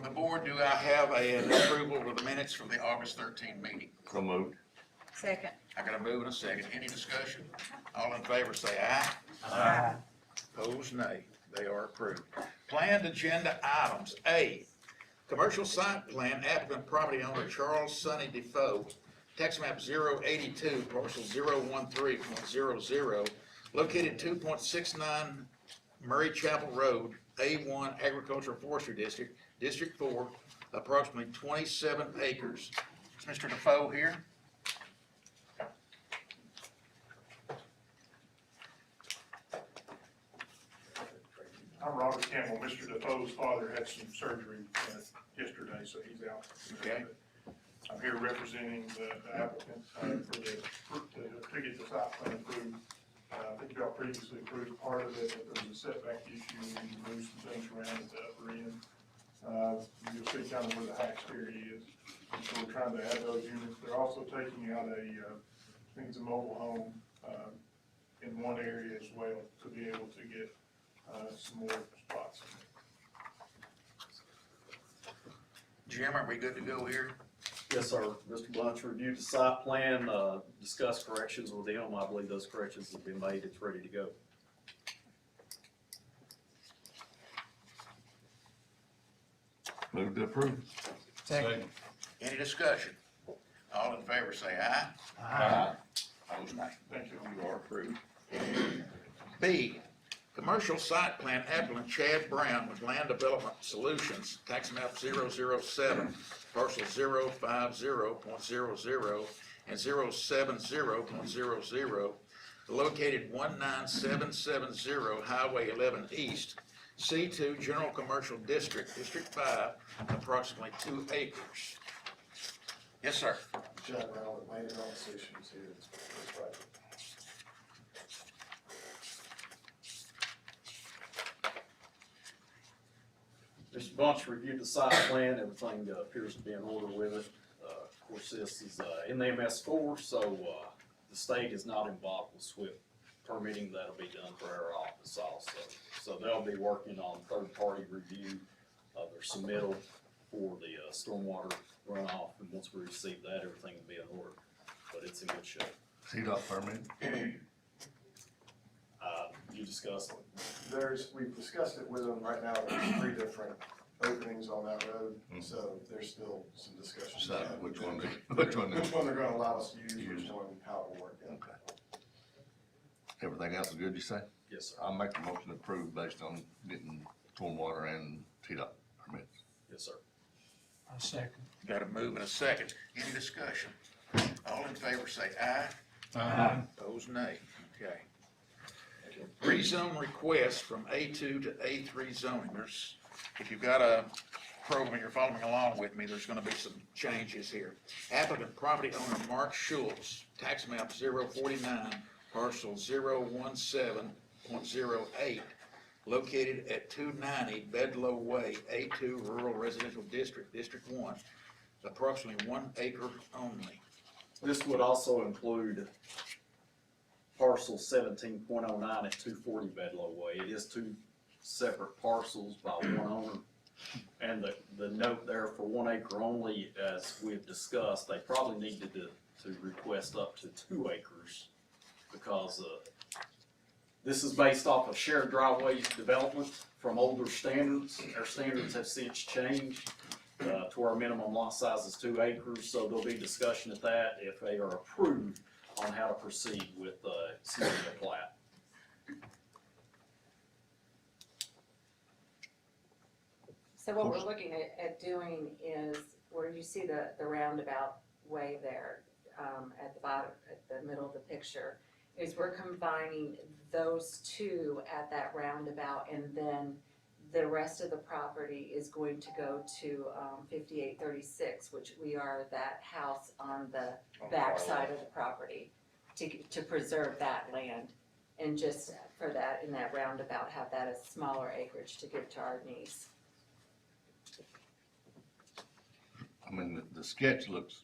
the board, do I have an approval of the minutes from the August 13 meeting? So moved. Second. I got a move and a second. Any discussion? All in favor say aye. Aye. Opposed, nay. They are approved. Planned agenda items. A, commercial site plan, applicant property owner Charles Sonny Defoe, tax map 082, parcel 013.00, located 2.69 Murray Chapel Road, A1 Agricultural Forestry District, District 4, approximately 27 acres. Is Mr. Defoe here? I'm Robert Campbell. Mr. Defoe's father had some surgery yesterday, so he's out. Okay. I'm here representing the applicant to get the site plan approved. I think y'all previously approved part of it, but there was a setback issue. We need to move some things around at the upper end. You'll see kind of where the hatch area is. And so we're trying to add those units. They're also taking out I think it's a mobile home in one area as well to be able to get some more spots. Jim, are we good to go here? Yes, sir. Mr. Bunch reviewed the site plan, discussed corrections with them. I believe those corrections have been made. It's ready to go. Move to approve. Second. Any discussion? All in favor say aye. Aye. Opposed, nay. Thank you. You are approved. B, commercial site plan applicant Chad Brown with Land Development Solutions, tax map 007, parcel 050.00 and 070.00, located 19770 Highway 11 East, C2 General Commercial District, District 5, approximately 2 acres. Yes, sir. Chad Brown with Land Development Solutions here. That's right. Mr. Bunch reviewed the site plan. Everything appears to be in order with it. Of course, this is in the MS4, so the state is not involved with SWIFT permitting. That'll be done for our office also. So they'll be working on third-party review of their submittal for the stormwater runoff, and once we receive that, everything will be in order. But it's in good shape. CDOT permit. You discussed it. We've discussed it with them. Right now, there's 3 different openings on that road, so there's still some discussion. So which one they're gonna allow us to use, which one, how it will work out. Okay. Everything else is good, you say? Yes, sir. I'll make the motion to approve based on getting stormwater and CDOT permits. Yes, sir. A second. Got a move and a second. Any discussion? All in favor say aye. Aye. Opposed, nay. Okay. Rezone request from A2 to A3 zoning. If you've got a program you're following along with me, there's gonna be some changes here. Applicant property owner Mark Schultz, tax map 049, parcel 017.08, located at 290 Bedlow Way, A2 Rural Residential District, District 1, approximately 1 acre only. This would also include parcel 17.09 at 240 Bedlow Way. It is 2 separate parcels by 1 owner. And the note there for 1 acre only, as we've discussed, they probably needed to request up to 2 acres because this is based off of shared driveway development from older standards. Our standards have since changed to our minimum lot size is 2 acres, so there'll be discussion at that if they are approved on how to proceed with submitting the plat. So what we're looking at doing is where you see the roundabout way there at the bottom, at the middle of the picture, is we're combining those 2 at that roundabout, and then the rest of the property is going to go to 5836, which we are that house on the back side of the property to preserve that land. And just for that, in that roundabout, have that as smaller acreage to give to our niece. I mean, the sketch looks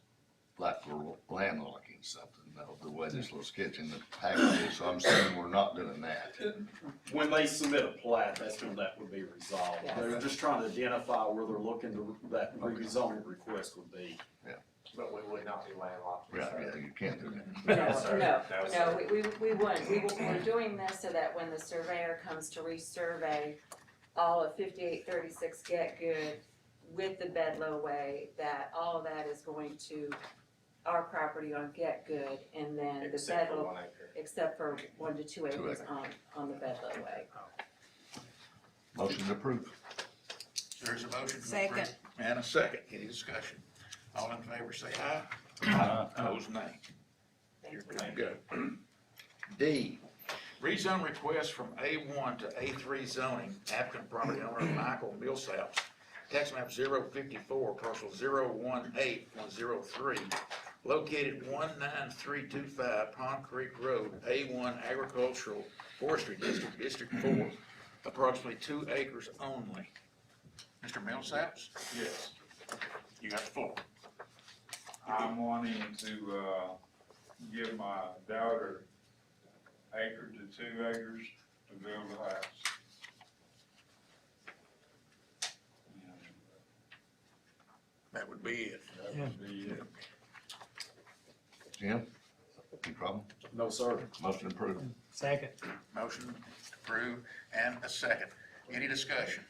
like we're landlocking something, though, the way this little sketch in the package is, so I'm saying we're not doing that. When they submit a plat, that's when that would be resolved. Yes. They're just trying to identify where they're looking to, that rezoning request would be. But we would not be landlocked. Right, yeah, you can't do that. No, sir. no, No, no, sir. we wouldn't, we're doing this so that when the surveyor comes to resurvey all of 5836 Get Good with the Bedlow Way, that all of that is going to our property on Get Good, and then the Except for Bedlow, 1 acre. except for 1 to 2 acres acres. on the Bedlow Way. Motion approved. There's a motion. to Second. approve and a second. Any discussion? All in favor say aye. Aye. Opposed, nay. Thank You're you. good. D, rezone request from A1 to A3 zoning, applicant property owner Michael Millsaps, tax map 054, parcel 018103, located 19325 Pond Creek Road, A1 Agricultural Forestry District, District 4, approximately 2 acres only. Mr. Millsaps, Yes. you got the floor. I'm wanting to, give my daughter acre to 2 acres to build a house. That would be it. That would be it. Jim, any problem? No, sir. Motion approved. Second. Motion approved and a second. Any discussion?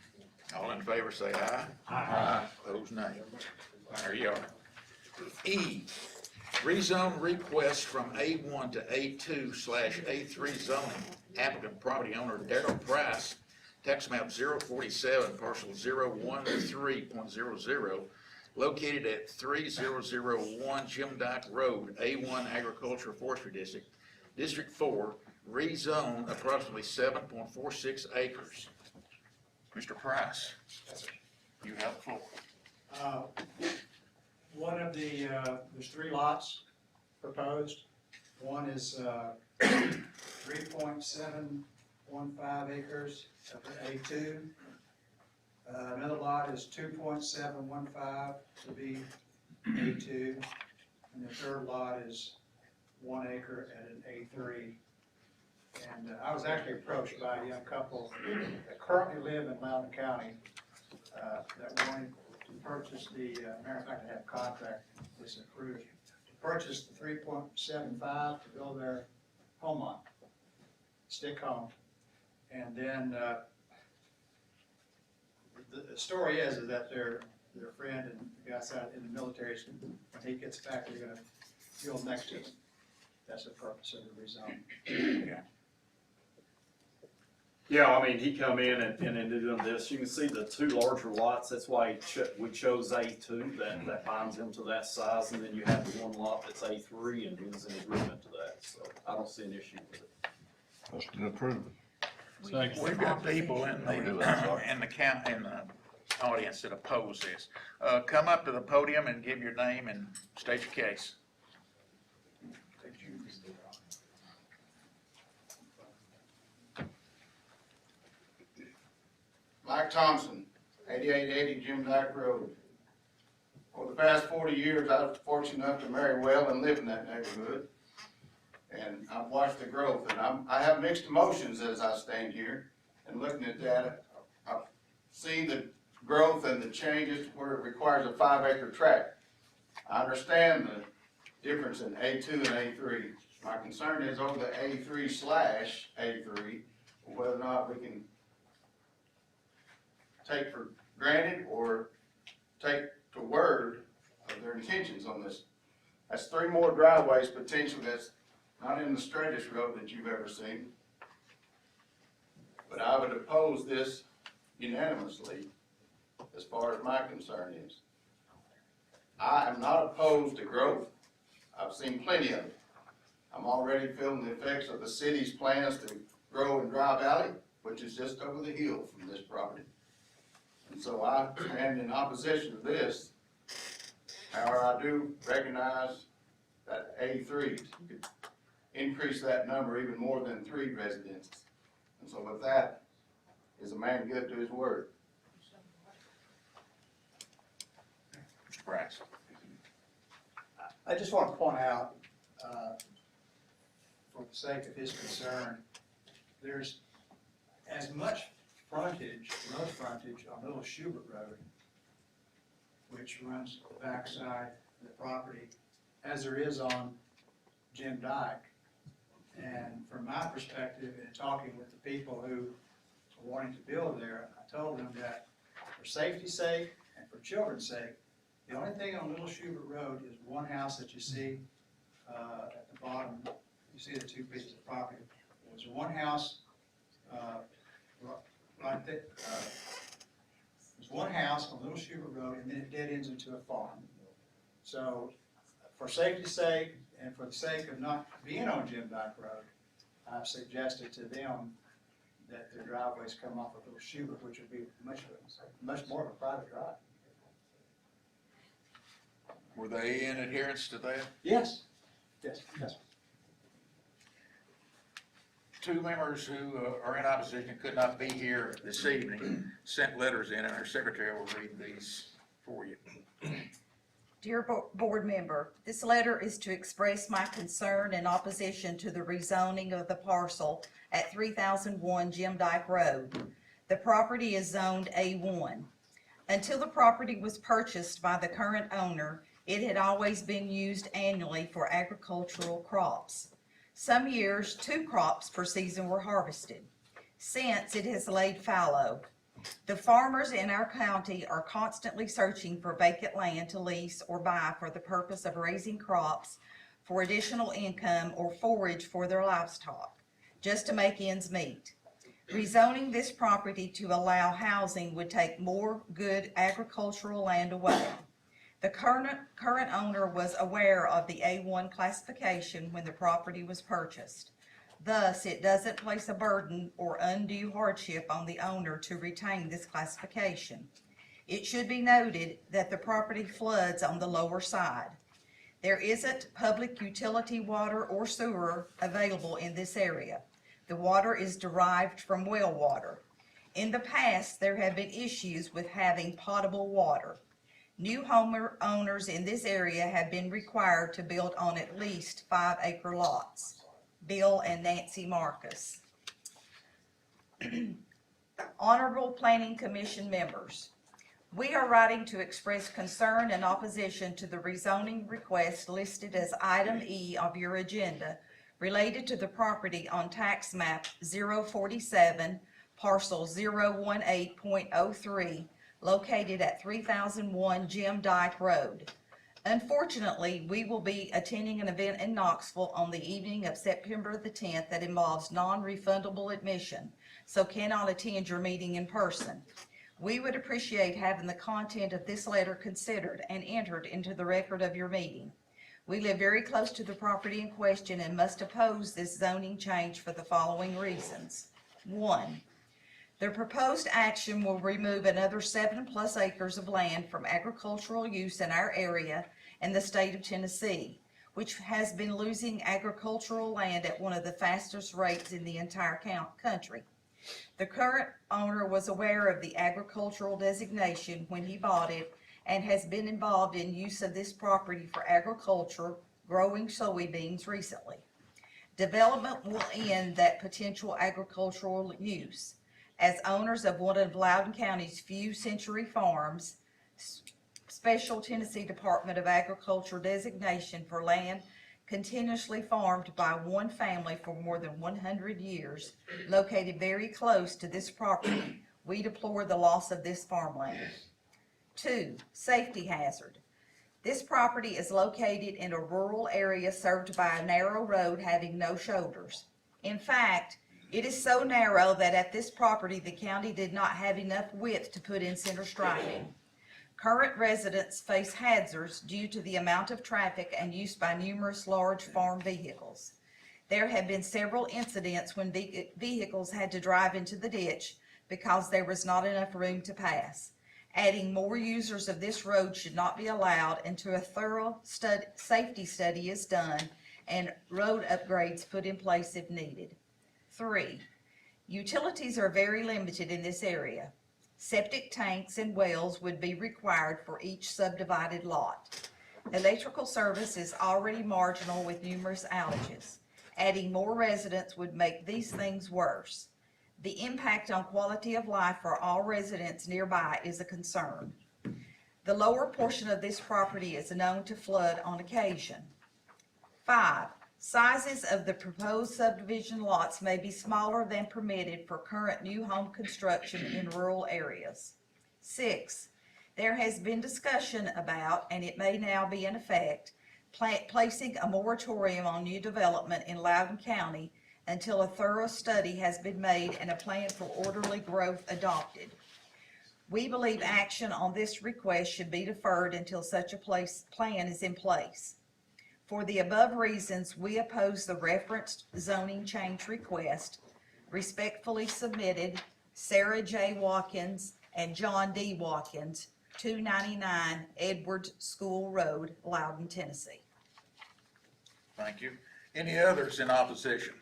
All in favor say aye. Aye. Opposed, nay. There you are. E, rezone request from A1 to A2/A3 zoning, applicant property owner Darrell Price, tax map 047, parcel 013.00, located at 3001 Jim Dyke Road, A1 Agricultural Forestry District, District 4, rezone approximately 7.46 acres. Mr. Price, you have the floor. One of there's 3 lots proposed. One is 3.715 acres of A2. Another lot is 2.715 to be A2. And the third lot is 1 acre at an A3. And I was actually approached by a young couple that currently live in Loudon County that wanted to purchase matter of fact, I have a contract that's approved, to purchase the 3.75 to build their home on, stick home. And then the story is that their friend and the guy's out in the military, when he gets back, they're gonna build next to him. That's the purpose of the rezone. Yeah, I mean, he come in and in doing this, you can see the 2 larger lots, that's why we chose A2, that binds him to that size, and then you have the 1 lot that's A3, and he's in agreement to that, so I don't see an issue with it. Motion approved. Second. We've got people in Oh, do it, I'm sorry. in the audience that oppose this. Come up to the podium and give your name and state your case. Mike Thompson, 8880 Jim Dyke Road. For the past 40 years, I was fortunate enough to marry well and live in that neighborhood. And I've watched the growth, and I have mixed emotions as I stand here and looking at that. I've seen the growth and the changes where it requires a 5-acre tract. I understand the difference in A2 and A3. My concern is over the A3/A3, whether or not we can take for granted or take to word of their intentions on this. That's 3 more driveways potentially that's not in the straightest road that you've ever seen. But I would oppose this unanimously as far as my concern is. I am not opposed to growth. I've seen plenty of it. I'm already feeling the effects of the city's plans to grow in Dry Valley, which is just over the hill from this property. And so I stand in opposition to this. However, I do recognize that A3 could increase that number even more than 3 residences. And so with that, is a man good to his word? Mr. Price. I just want to point out, for the sake of his concern, there's as much frontage, road frontage on Little Schubert Road, which runs the backside of the property, as there is on Jim Dyke. And from my perspective, in talking with the people who are wanting to build there, I told them that for safety's sake and for children's sake, the only thing on Little Schubert Road is one house that you see at the bottom. You see the two pieces of property. There's one house right there. There's one house on Little Schubert Road, and then it dead ends into a farm. So, for safety's sake and for the sake of not being on Jim Dyke Road, I've suggested to them that their driveways come off of Little Schubert, which would be much more of a private drive. Were they in adherence to that? Yes, yes. Two members who are in opposition could not be here this evening, sent letters in, and our secretary will read these for you. Dear Board Member, this letter is to express my concern and opposition to the rezoning of the parcel at 3001 Jim Dyke Road. The property is zoned A1. Until the property was purchased by the current owner, it had always been used annually for agricultural crops. Some years, 2 crops per season were harvested. Since, it has laid fallow. The farmers in our county are constantly searching for vacant land to lease or buy for the purpose of raising crops for additional income or forage for their livestock, just to make ends meet. Rezoning this property to allow housing would take more good agricultural land away. The current owner was aware of the A1 classification when the property was purchased. Thus, it doesn't place a burden or undue hardship on the owner to retain this classification. It should be noted that the property floods on the lower side. There isn't public utility water or sewer available in this area. The water is derived from well water. In the past, there have been issues with having potable water. New homeowners in this area have been required to build on at least 5-acre lots. Bill and Nancy Marcus. Honorable Planning Commission members, we are writing to express concern and opposition to the rezoning request listed as item E of your agenda related to the property on tax map 047, parcel 018.03, located at 3001 Jim Dyke Road. Unfortunately, we will be attending an event in Knoxville on the evening of September the 10th that involves non-refundable admission, so cannot attend your meeting in person. We would appreciate having the content of this letter considered and entered into the record of your meeting. We live very close to the property in question and must oppose this zoning change for the following reasons. 1. The proposed action will remove another 7+ acres of land from agricultural use in our area and the state of Tennessee, which has been losing agricultural land at one of the fastest rates in the entire country. The current owner was aware of the agricultural designation when he bought it and has been involved in use of this property for agriculture, growing soybeans recently. Development will end that potential agricultural use. As owners of one of Loudon County's few century farms, Special Tennessee Department of Agriculture designation for land continuously farmed by one family for more than 100 years, located very close to this property, we deplore the loss of this farmland. 2. Safety hazard. This property is located in a rural area served by a narrow road having no shoulders. In fact, it is so narrow that at this property the county did not have enough width to put in center striping. Current residents face hazards due to the amount of traffic and use by numerous large farm vehicles. There have been several incidents when vehicles had to drive into the ditch because there was not enough room to pass. Adding more users of this road should not be allowed until a thorough safety study is done and road upgrades put in place if needed. 3. Utilities are very limited in this area. Septic tanks and wells would be required for each subdivided lot. Electrical service is already marginal with numerous outages. Adding more residents would make these things worse. The impact on quality of life for all residents nearby is a concern. The lower portion of this property is known to flood on occasion. 5, sizes of the proposed subdivision lots may be smaller than permitted for current new home construction in rural areas. 6, there has been discussion about, and it may now be in effect, placing a moratorium on new development in Loudon County until a thorough study has been made and a plan for orderly growth adopted. We believe action on this request should be deferred until such a plan is in place. For the above reasons, we oppose the referenced zoning change request. Respectfully submitted, Sarah J. Watkins and John D. Watkins, 299 Edwards School Road, Loudon, Tennessee. Thank you. Any others in opposition?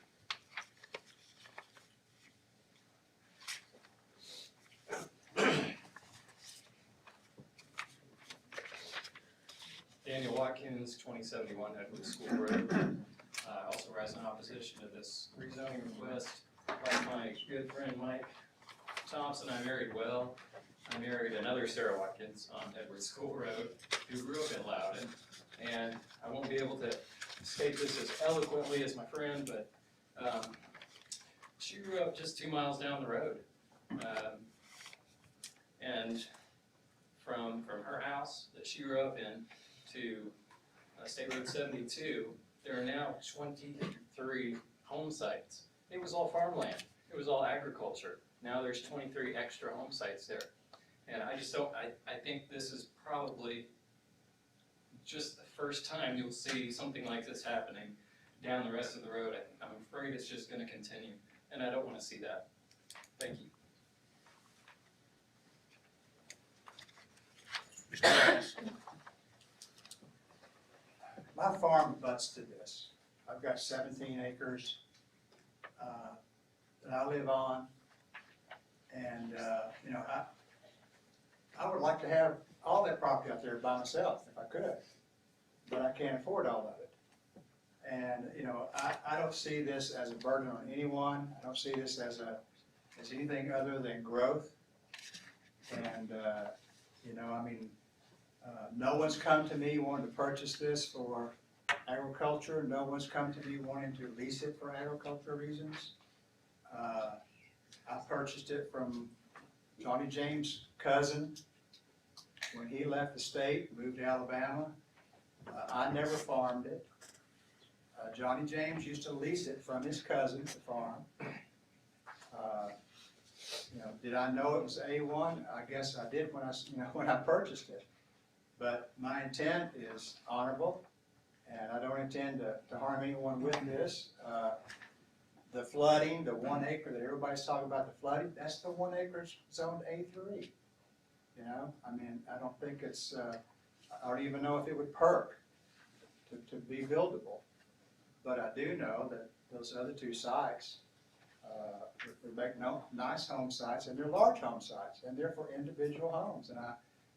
Daniel Watkins, 2071 Edwards School Road. Also rise in opposition to this rezoning request. Like my good friend Mike Thompson, I married well. I married another Sarah Watkins on Edwards School Road who grew up in Loudon. And I won't be able to state this as eloquently as my friend, but she grew up just 2 miles down the road. And from her house that she grew up in to State Road 72, there are now 23 home sites. It was all farmland. It was all agriculture. Now there's 23 extra home sites there. And I just don't, I think this is probably just the first time you'll see something like this happening down the rest of the road. I'm afraid it's just going to continue, and I don't want to see that. Thank you. Mr. Travis? My farm butts to this. I've got 17 acres that I live on, and you know, I would like to have all that property out there by myself if I could, but I can't afford all of it. And you know, I don't see this as a burden on anyone. I don't see this as anything other than growth. And you know, I mean, no one's come to me wanting to purchase this for agriculture. No one's come to me wanting to lease it for agricultural reasons. I purchased it from Johnny James' cousin when he left the state, moved to Alabama. I never farmed it. Johnny James used to lease it from his cousin to farm. You know, did I know it was A1? I guess I did when I purchased it. But my intent is honorable, and I don't intend to harm anyone with this. The flooding, the 1 acre that everybody's talking about, the flooding, that's the 1 acre zoned A3. You know, I mean, I don't think it's, I don't even know if it would perk to be buildable. But I do know that those other 2 sites would make nice home sites, and they're large home sites, and they're for individual homes. And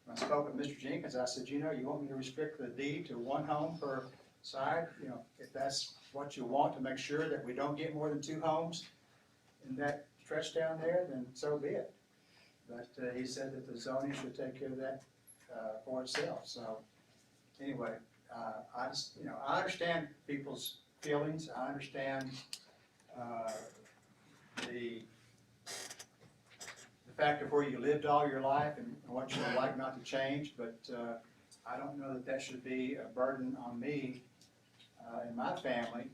when I spoke with Mr. Jenkins, I said, you know, you want me to restrict the deed to 1 home per side? You know, if that's what you want, to make sure that we don't get more than 2 homes in that stretch down there, then so be it. But he said that the zoning should take care of that for itself. So anyway, I just, you know, I understand people's feelings. I understand the fact of where you lived all your life and what you would like not to change, but I don't know that that should be a burden on me and my family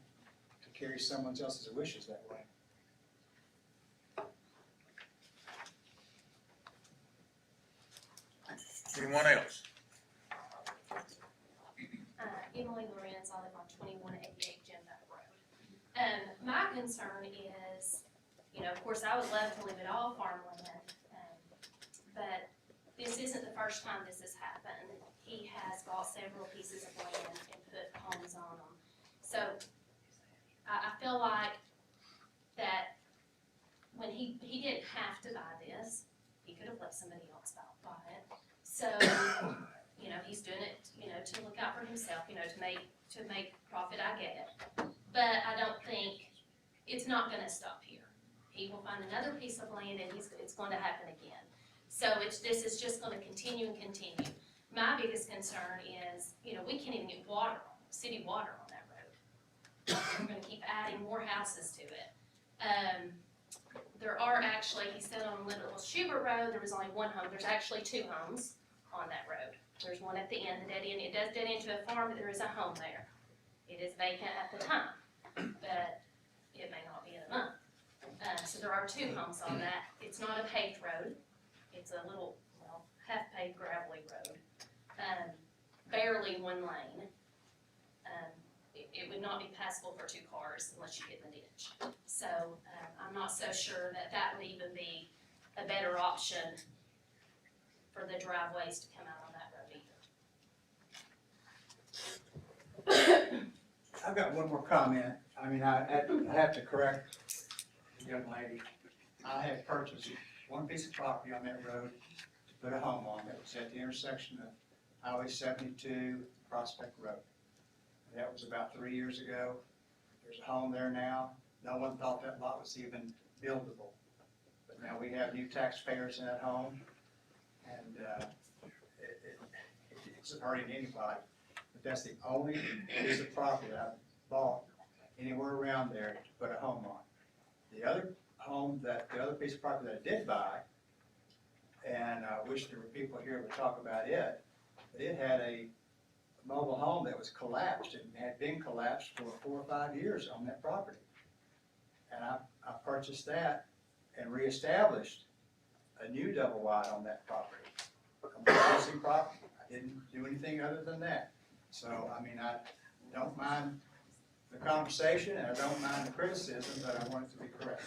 to carry someone else's wishes that way. Anyone else? Emily Lorenz, I live on 2188 Jim Duck Road. My concern is, you know, of course, I would love to live it all farmland, but this isn't the first time this has happened. He has bought several pieces of land and put homes on them. So I feel like that when he didn't have to buy this, he could have let somebody else buy it. So, you know, he's doing it, you know, to look out for himself, to make profit, I get it. But I don't think, it's not gonna stop here. He will find another piece of land and it's going to happen again. So this is just gonna continue and continue. My biggest concern is, we can't even get city water on that road. We're gonna keep adding more houses to it. There are actually, he said on Little Schubert Road, there was only one home, there's actually two homes on that road. There's one at the end, the dead end, it does dead into a farm, but there is a home there. It is vacant at the time, but it may not be in a month. So there are two homes on that. It's not a paved road. It's a little, half-paved gravelly road. Barely one lane. It would not be passable for two cars unless you get in the ditch. So I'm not so sure that would even be a better option for the driveways to come out on that road either. I've got one more comment. I mean, I have to correct the young lady. I have purchased one piece of property on that road to put a home on. That was at the intersection of Highway 72, Prospect Road. That was about 3 years ago. There's a home there now. No one thought that lot was even buildable. But now we have new taxpayers in that home, and it isn't hurting anybody. But that's the only piece of property I've bought anywhere around there to put a home on. The other piece of property that I did buy, and I wish there were people here to talk about it, but it had a mobile home that was collapsed and had been collapsed for 4 or 5 years on that property. And I purchased that and reestablished a new double wide on that property. A housing property. I didn't do anything other than that. So, I mean, I don't mind the conversation and I don't mind the criticism, but I want it to be correct.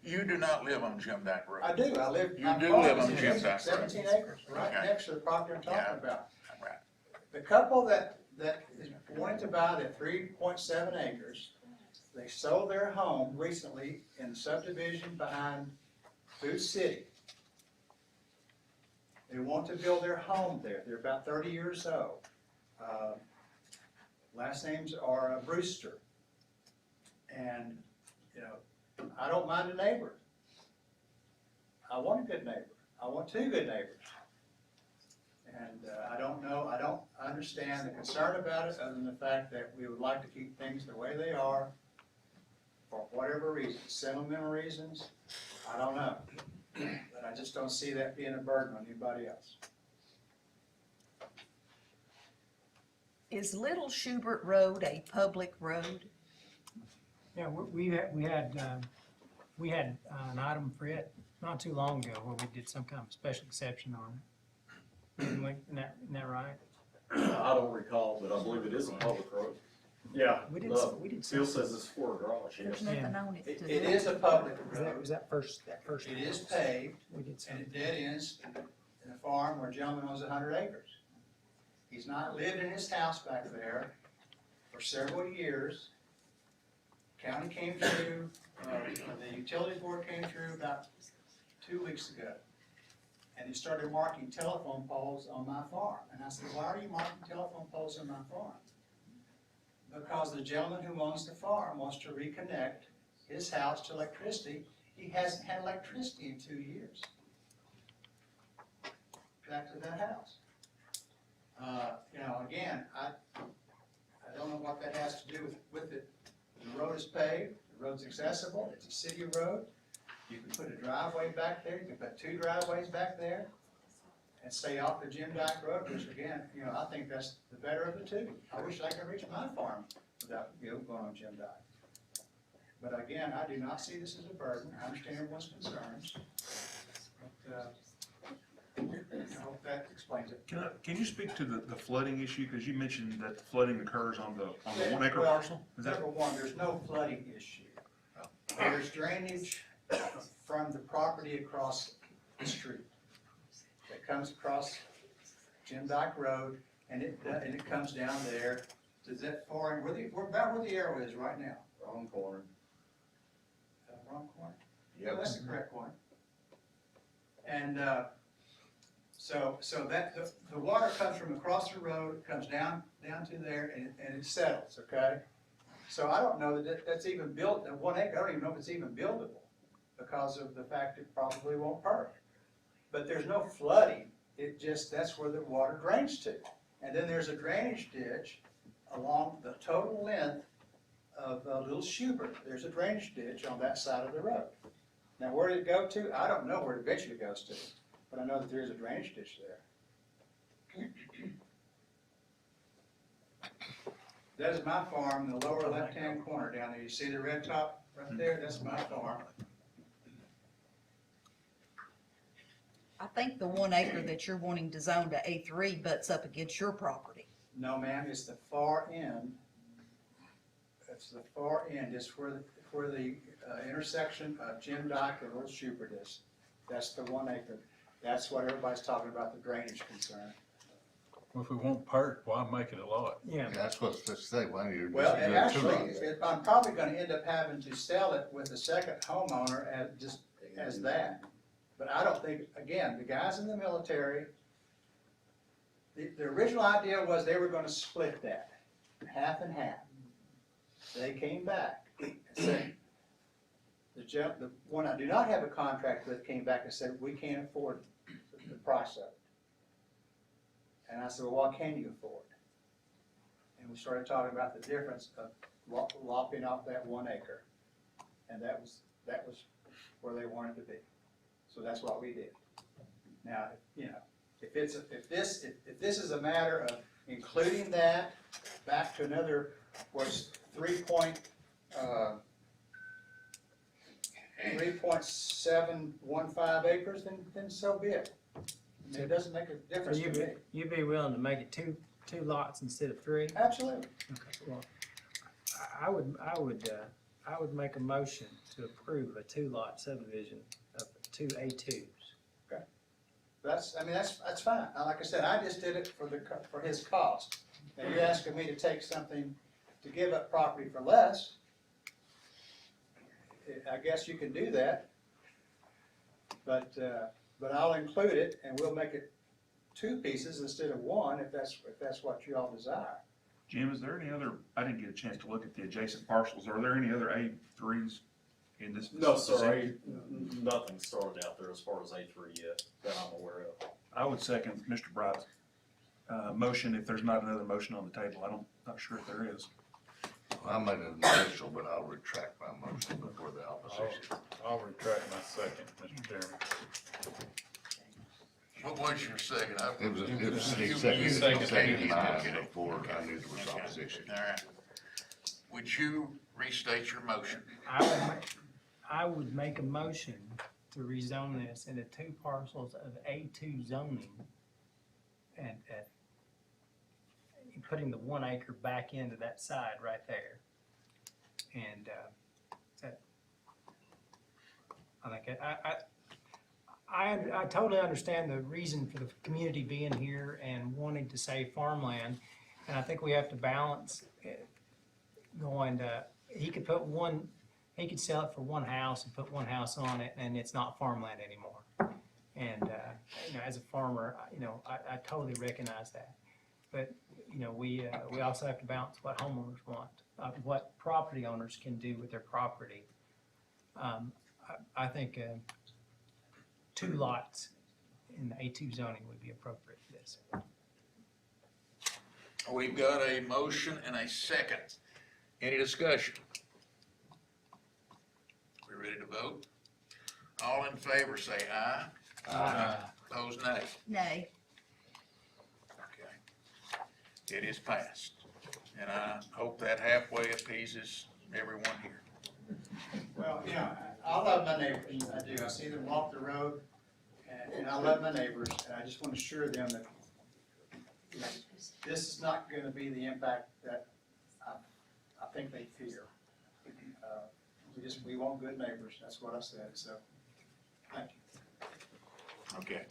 You do not live on Jim Dyke Road. I do. I live. You do live on Jim Dyke Road. 17 acres, right Okay. next to the property I'm talking about. Right. The couple that is wanting to buy that 3.7 acres, they sold their home recently in the subdivision behind Food City. They want to build their home there. They're about 30 years old. Last names are Brewster. And, I don't mind a neighbor. I want a good neighbor. I want two good neighbors. And I don't understand the concern about it other than the fact that we would like to keep things the way they are for whatever reason, sentimental reasons, I don't know. But I just don't see that being a burden on anybody else. Is Little Schubert Road a public road? Yeah, we had an item for it not too long ago where we did some kind of special exception on it. Didn't we? Isn't that right? I don't recall, but I believe it is a public road. Yeah. We did Phil says it's for a garage, There's yes. nothing on it. It is a public road. Was that first? It is paved, We did some. and it dead ends in a farm where a gentleman owns 100 acres. He's not lived in his house back there for several years. County came through, the utility board came through about 2 weeks ago. And he started marking telephone poles on my farm. And I said, why are you marking telephone poles on my farm? Because the gentleman who owns the farm wants to reconnect his house to electricity. He hasn't had electricity in 2 years. Back to that house. Again, I don't know what that has to do with it. The road is paved, the road's accessible, it's a city road. You can put a driveway back there, you can put 2 driveways back there and stay off the Jim Dyke Road, which again, I think that's the better of the two. I wish I could reach my farm without going on Jim Dyke. But again, I do not see this as a burden. I understand everyone's concerns. But, I hope that explains it. Can you speak to the flooding issue? Because you mentioned that the flooding occurs on the 1 acre Well, parcel? Is that? Number one, there's no flooding issue. There's drainage from the property across the street that comes across Jim Dyke Road, and it comes down there to that far, we're about where the arrow is right now. Wrong corner. Wrong corner? Yep. That's the correct corner. And, So that, the water comes from across the road, comes down to there, and it settles, okay? So I don't know that that's even built, that 1 acre, I don't even know if it's even buildable, because of the fact it probably won't perk. But there's no flooding, it just, that's where the water drains to. And then there's a drainage ditch along the total length of Little Schubert. There's a drainage ditch on that side of the road. Now, where did it go to? I don't know where it eventually goes to, but I know that there is a drainage ditch there. That is my farm in the lower left-hand corner down there. You see the red top right there? That's my farm. I think the 1 acre that you're wanting to zone to A3 butts up against your property. No, ma'am, it's the far end. It's the far end. It's where the intersection of Jim Dyke and Little Schubert is. That's the 1 acre. That's what everybody's talking about, the drainage concern. Well, if we won't perk, why make it a lot? Yeah. That's what I say, why don't you? Well, just and do 2 actually, lots? I'm probably gonna end up having to sell it with the second homeowner as that. But I don't think, again, the guys in the military, the original idea was they were gonna split that, half and half. They came back and said, the one I do not have a contract with came back and said, we can't afford the price of it. And I said, well, what can you afford? And we started talking about the difference of lopping off that 1 acre. And that was where they wanted to be. So that's what we did. Now, you know, if this is a matter of including that back to another, was 3.715 acres, then so be it. I mean, it doesn't make a difference to me. You'd be willing to make it two lots instead of 3? Absolutely. Okay, well, I would make a motion to approve a 2-lot subdivision of 2 A2s. Okay. That's fine. Like I said, I just did it for his cost. Now, you're asking me to take something, to give up property for less. I guess you can do that. But I'll include it, and we'll make it 2 pieces instead of 1, if that's what you all desire. Jim, is there any other, I didn't get a chance to look at the adjacent parcels, are there any other A3s in this? No, sir, nothing started out there as far as A3 yet that I'm aware of. I would second Mr. Bright's motion if there's not another motion on the table. Not sure if there is. I made an initial, but I'll retract my motion before the opposition. I'll retract my second, Mr. Chairman. What was your second? It was You second mine before I knew there was opposition. All right. Would you restate your motion? I would make a motion to rezone this into 2 parcels of A2 zoning and putting the 1 acre back into that side right there. And I think I totally understand the reason for the community being here and wanting to save farmland. And I think we have to balance it going to, he could sell it for 1 house and put 1 house on it, and it's not farmland anymore. And, as a farmer, I totally recognize that. But, we also have to balance what homeowners want, what property owners can do with their property. I think 2 lots in the A2 zoning would be appropriate for this. We've got a motion and a second. Any discussion? We ready to vote? All in favor say aye. Aye. Opposed, nay. Nay. Okay. It is passed. And I hope that halfway appeases everyone here. Well, I love my neighbors, I do. I see them walk the road, and I love my neighbors, and I just want to assure them that this is not going to be the impact that I think they fear. We want good neighbors, that's what I said, so, thank you. Okay.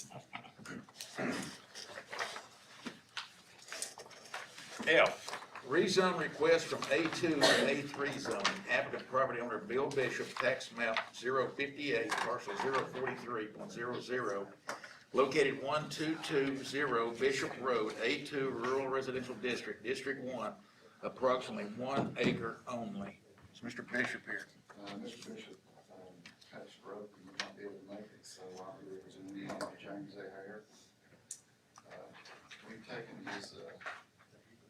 F, rezone request from A2 to A3 zone. Applicant property owner Bill Bishop, tax map 058, parcel 043.00, located 1220 Bishop Road, A2 Rural Residential District, District 1, approximately 1 acre only. Is Mr. Bishop here? Mr. Bishop, Patch Road, we might be able to make it, so I'll be representing James A. Hare. We've taken his,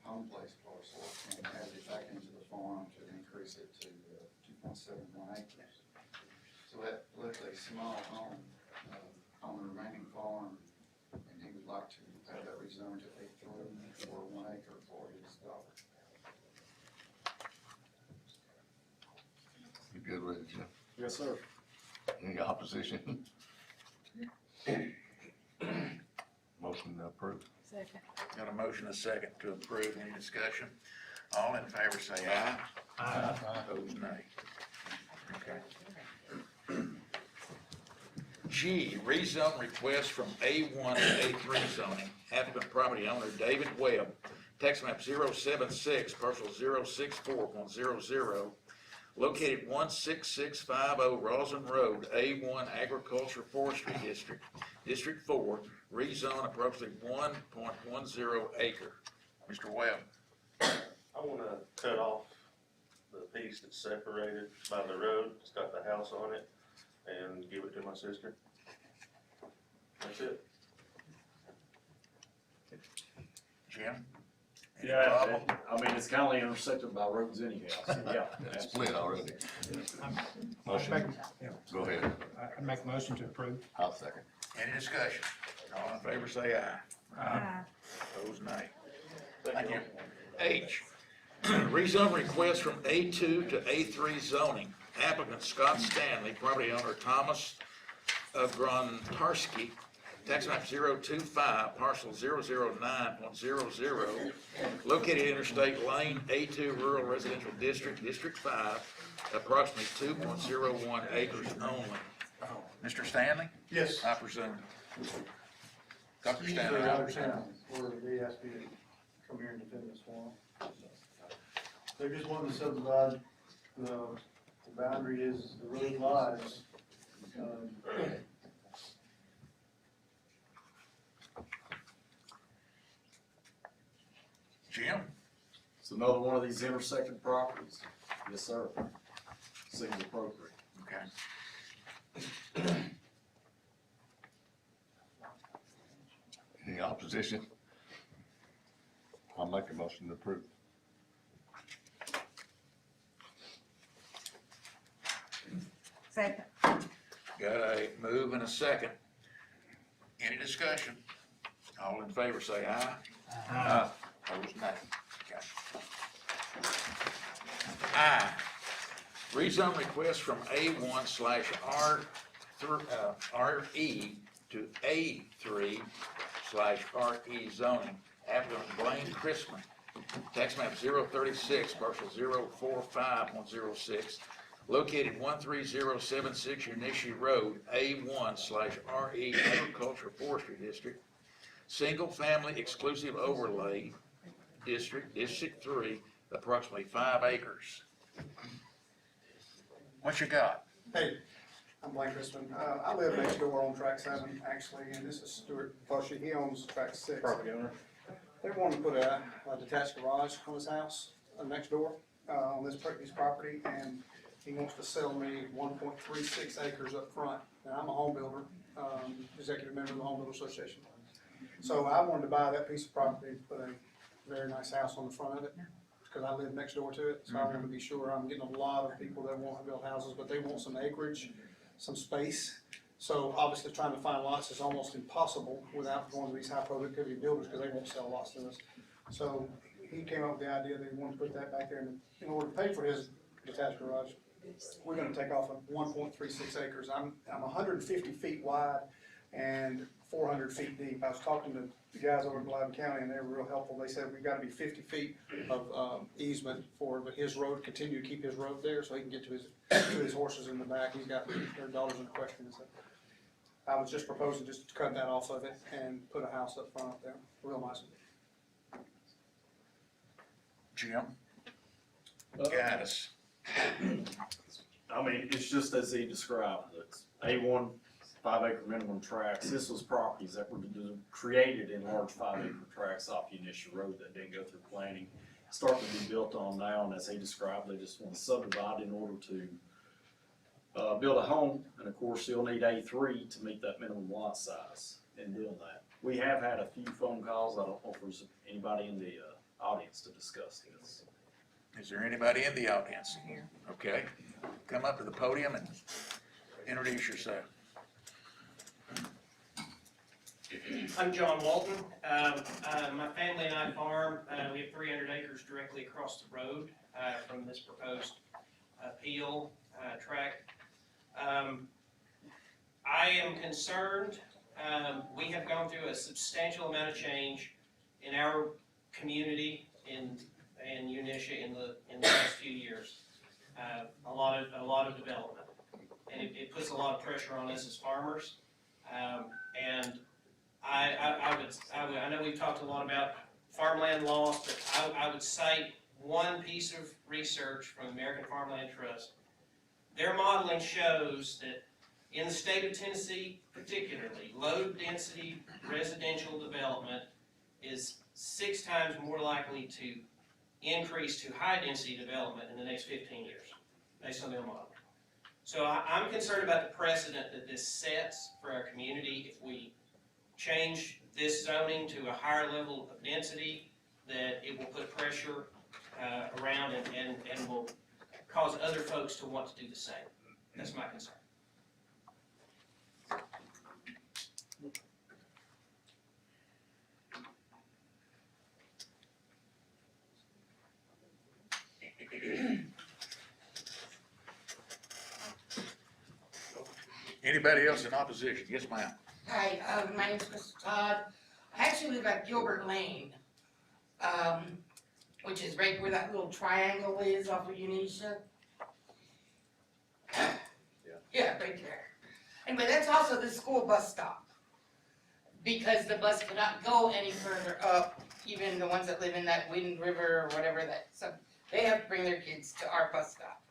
home place parcel and added it back into the farm to increase it to, 2.71 acres. So that left a small home, on the remaining farm, and he would like to have that rezoned to A3 for 1 acre for his daughter. You good with it, Jim? Yes, sir. Any opposition? Motion approved. Second. Got a motion, a second to approve. Any discussion? All in favor say aye. Aye. Opposed, nay. Okay. G, rezone request from A1 to A3 zoning. Applicant property owner David Webb, tax map 076, parcel 064.00, located 16650 Roslyn Road, A1 Agriculture Forestry District, District 4, rezone approximately 1.10 acre. Mr. Webb. I wanna cut off the piece that's separated by the road, it's got the house on it, and give it to my sister. That's it. Jim? Any Yeah, problem? I mean, it's kinda intersected by roads anyhow, so yeah. It's split already. Motion. Go ahead. I make a motion to approve. I'll second. Any discussion? All in favor say aye. Aye. Opposed, nay. Thank you. H, rezone request from A2 to A3 zoning. Applicant Scott Stanley, property owner Thomas Grontarski, tax map 025, parcel 009.00, located Interstate Lane, A2 Rural Residential District, District 5, approximately 2.01 acres only. Mr. Stanley? Yes. I presume. Dr. Stanley, Usually I out of presume. town, where they ask me to come here and defend this for them. They're just wanting to subdivide, the boundary is, the road lies, Jim? It's another one of these intersected properties. Yes, sir. Seems appropriate. Okay. Any opposition? I'll make a motion to approve. Second. Got a move and a second. Any discussion? All in favor say aye. Aye. Opposed, nay. Okay. I, rezone request from A1/RE to A3/RE zoning. Applicant Blaine Chrisman, tax map 036, parcel 045.06, located 13076 Unishi Road, A1/RE Agriculture Forestry District, Single Family Exclusive Overlay District, District 3, approximately 5 acres. What you got? Hey, I'm Blaine Chrisman. I live next door on track 7, actually, and this is Stuart Flushy. He owns track 6. Property owner. They want to put a detached garage on his house, next door, on this piece of property, and he wants to sell me 1.36 acres up front. Now, I'm a home builder, executive member of the Home Builder Association. So I wanted to buy that piece of property, put a very nice house on the front of it, because I live next door to it, so I want to be sure. I'm getting a lot of people that want to build houses, but they want some acreage, some space. So obviously trying to find lots is almost impossible without going to these high productivity builders, because they won't sell lots to us. So he came up with the idea that he wanted to put that back there, and in order to pay for his detached garage, we're gonna take off of 1.36 acres. I'm 150 feet wide and 400 feet deep. I was talking to the guys over in Loudon County, and they were real helpful. They said we've gotta be 50 feet of easement for his road, continue to keep his road there, so he can get to his horses in the back. He's got their daughters in question, so I was just proposing just to cut that off of it and put a house up front up there, real nice. Jim? Guide us. I mean, it's just as he described, it's A1 5 acre minimum tracts. This was properties that were created in large 5 acre tracts off Unisha Road that didn't go through planning. Starting to be built on now, and as he described, they just want to subdivide in order to build a home, and of course, you'll need A3 to meet that minimum lot size in doing that. We have had a few phone calls. I don't know if there's anybody in the audience to discuss this. Is there anybody in the audience? Okay, come up to the podium and introduce yourself. I'm John Walton. My family and I farm. We have 300 acres directly across the road from this proposed appeal tract. I am concerned. We have gone through a substantial amount of change in our community in Unisha in the last few years. A lot of development, and it puts a lot of pressure on us as farmers. And I know we've talked a lot about farmland loss, but I would cite one piece of research from the American Farmland Trust. Their modeling shows that in the state of Tennessee particularly, low density residential development is 6 times more likely to increase to high density development in the next 15 years, based on their model. So I'm concerned about the precedent that this sets for our community if we change this zoning to a higher level of density, that it will put pressure around and will cause other folks to want to do the same. That's my concern. Anybody else in opposition? Yes, ma'am. Hi, my name's Crystal Todd. I actually live at Gilbert Lane, which is right where that little triangle is off of Unisha. Yeah, right there. Anyway, that's also the school bus stop, because the bus cannot go any further up, even the ones that live in that Wind River or whatever that, so they have to bring their kids to our bus stop.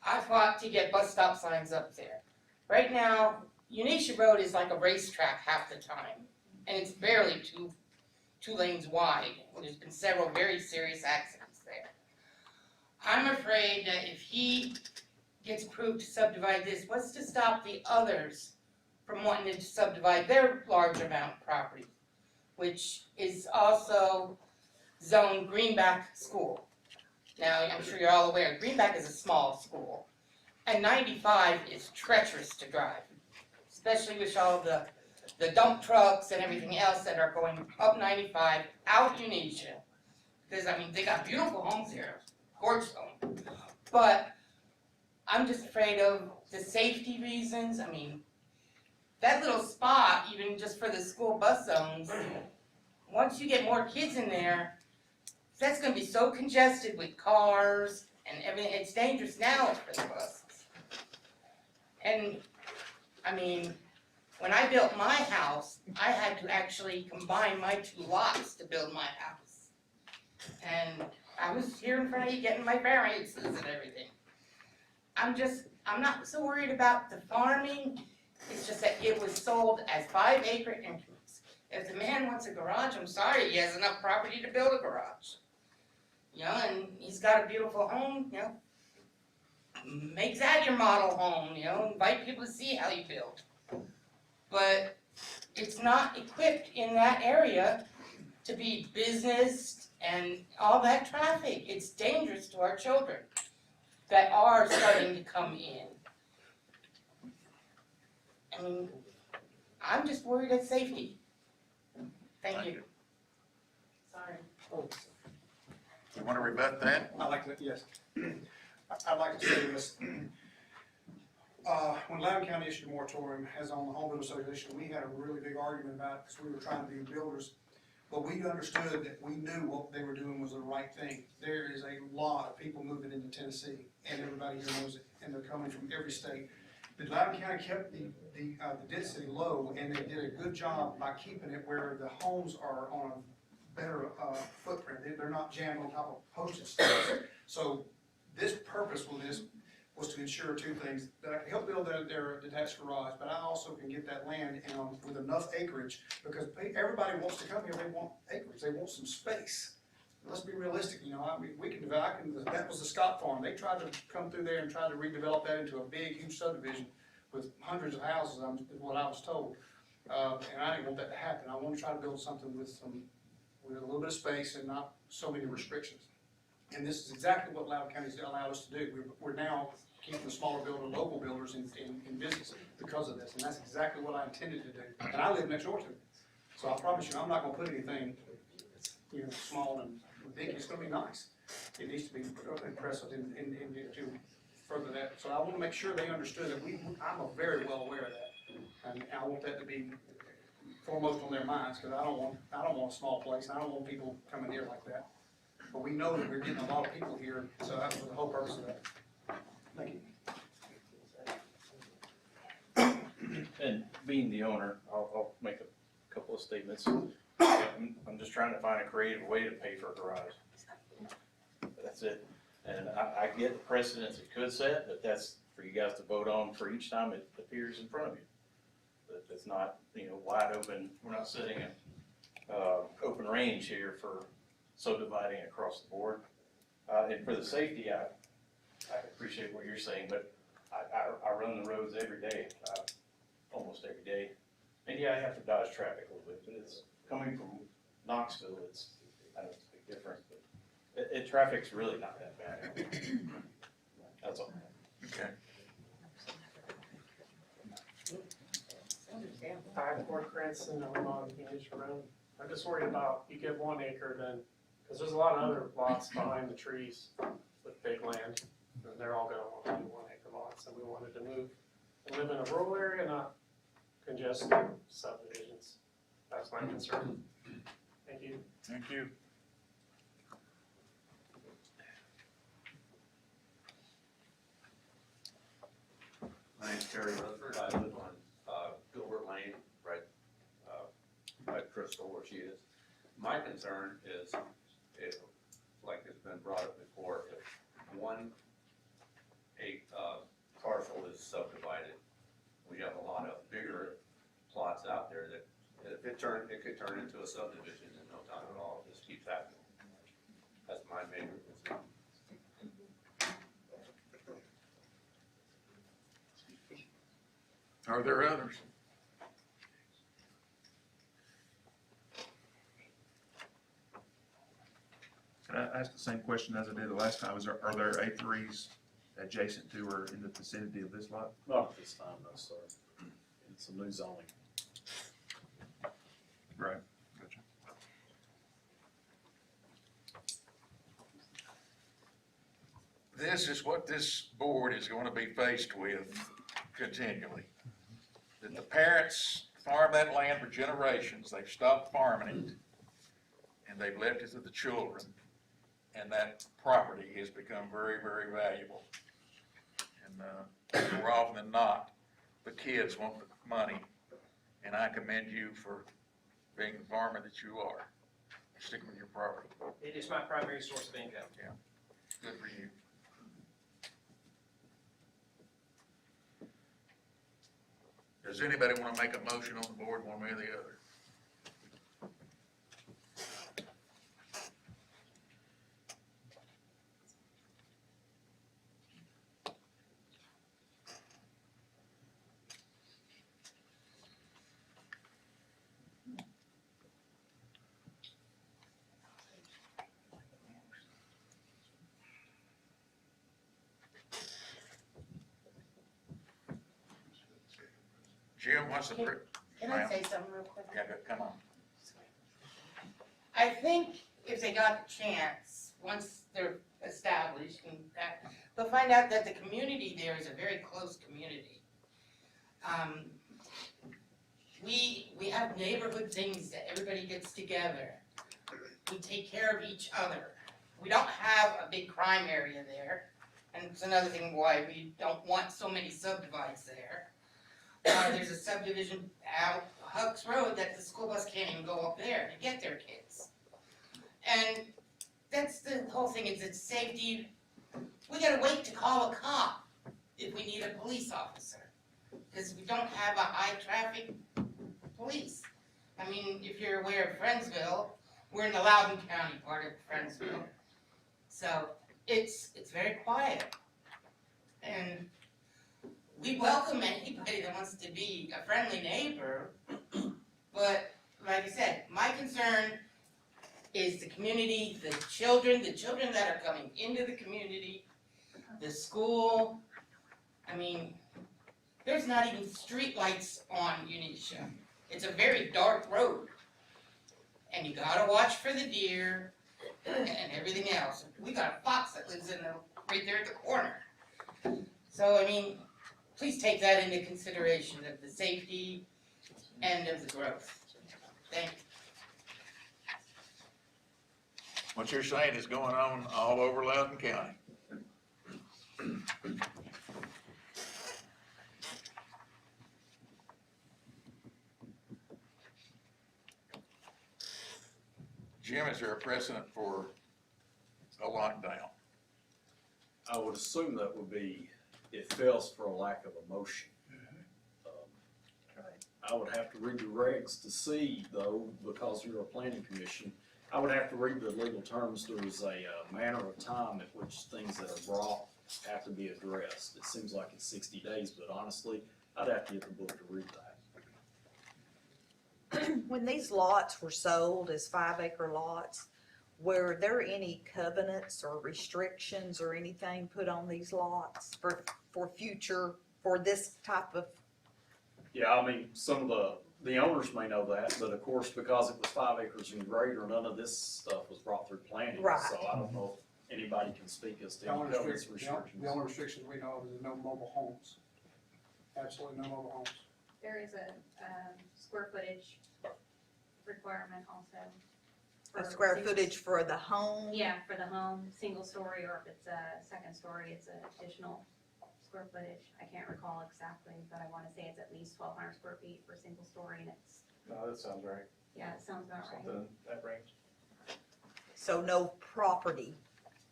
I fought to get bus stop signs up there. Right now, Unisha Road is like a racetrack half the time, and it's barely two lanes wide. There's been several very serious accidents there. I'm afraid that if he gets approved to subdivide this, what's to stop the others from wanting to subdivide their large amount of property, which is also zoned Greenback School. Now, I'm sure you're all aware, Greenback is a small school, and 95 is treacherous to drive, especially with all the dump trucks and everything else that are going up 95 out Unisha. Because, I mean, they got beautiful homes here, gorgeous homes, but I'm just afraid of the safety reasons. I mean, that little spot, even just for the school bus zones, once you get more kids in there, that's gonna be so congested with cars and everything. It's dangerous now for the buses. And, I mean, when I built my house, I had to actually combine my 2 lots to build my house. And I was here in front of you getting my variances and everything. I'm not so worried about the farming. It's just that it was sold as 5 acre increments. If the man wants a garage, I'm sorry, he has enough property to build a garage. You know, and he's got a beautiful home, you know. Make that your model home, you know, invite people to see how you build. But it's not equipped in that area to be business and all that traffic. It's dangerous to our children that are starting to come in. I mean, I'm just worried at safety. Thank you. Sorry. You want to rebut that? I'd like to, yes. I'd like to say this. When Loudon County issued a moratorium, as on the Home Builders Association, we had a really big argument about it because we were trying to be builders. But we understood that we knew what they were doing was the right thing. There is a lot of people moving into Tennessee, and everybody here knows it, and they're coming from every state. But Loudon County kept the density low, and they did a good job by keeping it where the homes are on a better footprint. They're not jammed on top of postage stamps. So this purpose with this, was to ensure two things, that I could help build their detached garage, but I also can get that land, with enough acreage, because everybody wants to come here, they want acreage, they want some space. Let's be realistic, I mean, that was the Scott Farm, they tried to come through there and tried to redevelop that into a big, huge subdivision with hundreds of houses, is what I was told. And I didn't want that to happen, I want to try to build something with a little bit of space and not so many restrictions. And this is exactly what Loudon County's allowed us to do. We're now keeping the smaller local builders in business because of this, and that's exactly what I intended to do. And I live next door to it. So I promise you, I'm not gonna put anything, small and big, it's gonna be nice. It needs to be impressive to further that. So I wanna make sure they understood that I'm very well aware of that. And I want that to be foremost on their minds, because I don't want a small place, and I don't want people coming here like that. But we know that we're getting a lot of people here, so that's the whole purpose of that. Thank you. And being the owner, I'll make a couple of statements. I'm just trying to find a creative way to pay for a garage. That's it. And I get the precedents it could set, but that's for you guys to vote on for each time it appears in front of you. But it's not, wide open. We're not setting an open range here for subdividing across the board. And for the safety, I appreciate what you're saying, but I run the roads every day, almost every day. And yeah, I have to dodge traffic a little bit, but it's coming from Knoxville, I know it's a big difference, but traffic's really not that bad. That's all. Okay. Hi, Fort Cranston, I'm on Beach Road. I'm just worried about, you get 1 acre then, because there's a lot of other lots behind the trees with big land, and they're all gonna want to be 1 acre lots, and we wanted to move and live in a rural area, not congested subdivisions. That's my concern. Thank you. Thank you. My name's Terry Rutherford, I live on, Gilbert Lane, right, by Crystal where she is. My concern is, like it's been brought up before, if one parcel is subdivided, we have a lot of bigger plots out there that if it could turn into a subdivision in no time at all, it just keeps happening. That's my major concern. Are there others? Can I ask the same question as I did the last time? Are there A3s adjacent to or in the vicinity of this lot? Not at this time, no, sir. It's a new zoning. Right, gotcha. This is what this board is going to be faced with continually. That the parents farm that land for generations, they've stopped farming it, and they've left it to the children, and that property has become very, very valuable. And more often than not, the kids want the money, and I commend you for being the farmer that you are. Stick with your property. It is my primary source of income. Yeah, good for you. Does anybody want to make a motion on the board one way or the other? Jim, what's the? Can I say something real quick? Yeah, come on. I think if they got the chance, once they're established, and that, they'll find out that the community there is a very close community. We have neighborhood things that everybody gets together. We take care of each other. We don't have a big crime area there, and it's another thing why we don't want so many subdivides there. There's a subdivision out Huck's Road that the school bus can't even go up there to get their kids. And that's the whole thing, is it's safety. We gotta wait to call a cop if we need a police officer. Because we don't have a high-traffic police. I mean, if you're aware of Friendsville, we're in the Loudon County part of Friendsville. So it's very quiet. And we welcome anybody that wants to be a friendly neighbor. But like I said, my concern is the community, the children that are coming into the community, the school. I mean, there's not even street lights on Unisha. It's a very dark road. And you gotta watch for the deer and everything else. We got a fox that lives right there at the corner. So, I mean, please take that into consideration of the safety and of the growth. Thank you. What you're saying is going on all over Loudon County. Jim, is there a precedent for a lockdown? I would assume that would be, it fails for a lack of a motion. I would have to read the regs to see, though, because you're a planning commission, I would have to read the legal terms. There is a manner of time at which things that are brought have to be addressed. It seems like it's 60 days, but honestly, I'd have to get the book to read that. When these lots were sold as 5-acre lots, were there any covenants or restrictions or anything put on these lots for future, for this type of? Yeah, I mean, some of the owners may know that, but of course, because it was 5 acres and greater, none of this stuff was brought through planning. Right. So I don't know if anybody can speak as to any covenants restrictions. The only restrictions we know of is no mobile homes. Absolutely no mobile homes. There is a, square footage requirement also. A for square single- footage for the home? Yeah, for the home, single story, or if it's a second story, it's an additional square footage. I can't recall exactly, but I wanna say it's at least 1,200 square feet for single story, and it's, No, that sounds right. yeah, it sounds about right. Something that range. So no property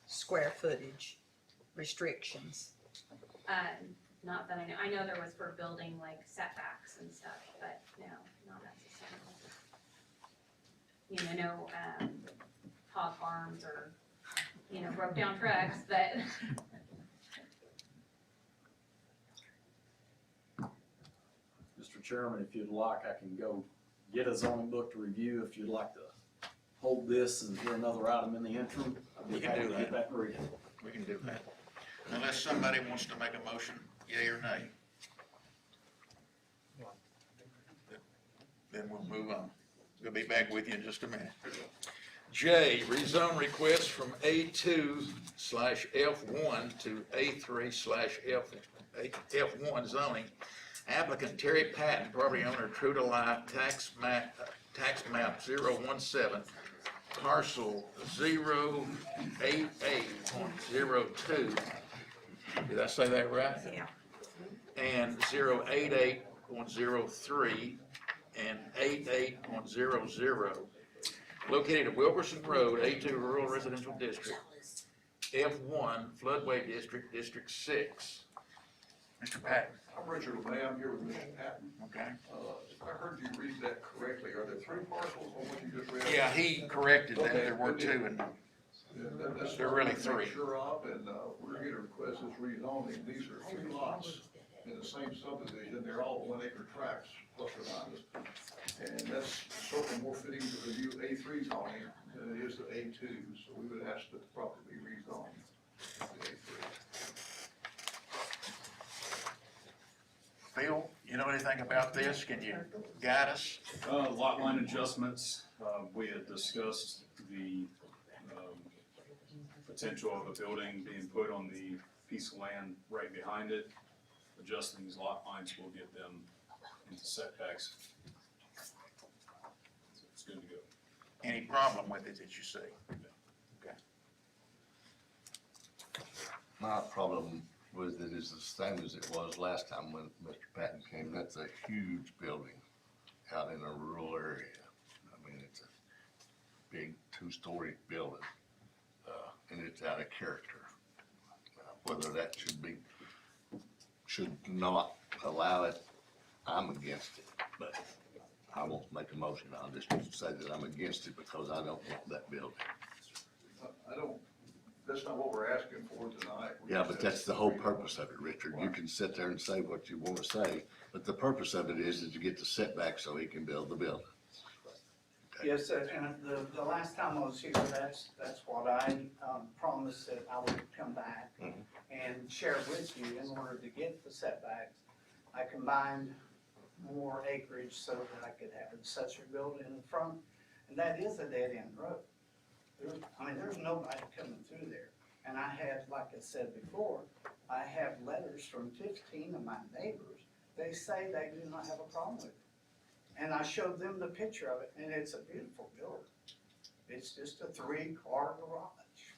square footage restrictions? Not that I know. I know there was for building like setbacks and stuff, but no, not necessarily. No, hog farms or, broke down trucks, but. Mr. Chairman, if you'd like, I can go get a zoning book to review. If you'd like to hold this and hear another item in the interim, I'd be We can happy do to get that. that and read it. We can do that. Unless somebody wants to make a motion, yea or nay. Then we'll move on. We'll be back with you in just a minute. J, rezone request from A2/F1 to A3/F1 zoning. Applicant Terry Patton, property owner, true to life, tax map 017, parcel 088.02. Did I say that right? Yeah. And 088.03 and 88.00. Located at Wilkerson Road, A2 Rural Residential District, F1 Floodway District, District 6. Mr. Patton. I'm Richard LeMay, I'm here with Mr. Patton. Okay. If I heard you read that correctly, are there 3 parcels on what you just read? Yeah, he corrected that, Okay, there were good 2, deal. and That's They're what really I'm 3. Sure of, and we're here to request this rezoning. These are 3 lots in the same subdivision. They're all 1-acre tracts, plus or minus. And that's certainly more fitting to review A3 zoning than it is to A2. So we would ask that the property be rezoned to A3. Phil, you know anything about this? Can you guide us? Lot line adjustments, we had discussed the, potential of a building being put on the piece of land right behind it. Adjusting these lot lines will get them into setbacks. So it's good to go. Any problem with it that you see? Okay. My problem with it is the same as it was last time when Mr. Patton came. That's a huge building out in a rural area. I mean, it's a big 2-story building, and it's out of character. Whether that should be should not allow it, I'm against it, but I won't make a motion, I'll just say that I'm against it because I don't want that building. I don't, that's not what we're asking for tonight. Yeah, but that's the whole purpose of it, Richard. You can sit there and say what you wanna say, but the purpose of it is to get the setback so he can build the building. Yes, and the last time I was here, that's what I, promised that I would come back and share with you in order to get the setbacks. I combined more acreage so that I could have an accessory building in front, and that is a dead-end road. There's nobody coming through there. And I have, like I said before, I have letters from 15 of my neighbors. They say they do not have a problem with it. And I showed them the picture of it, and it's a beautiful building. It's just a 3-car garage.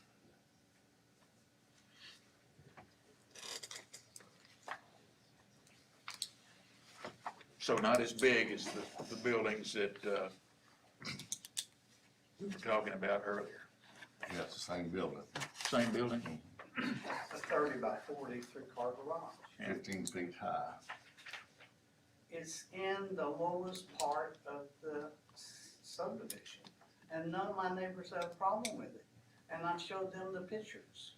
So not as big as the buildings that, we were talking about earlier. Yeah, it's the same building. Same building? A 30 by 40 3-car garage. 15 feet high. It's in the lowest part of the subdivision, and none of my neighbors have a problem with it. And I showed them the pictures.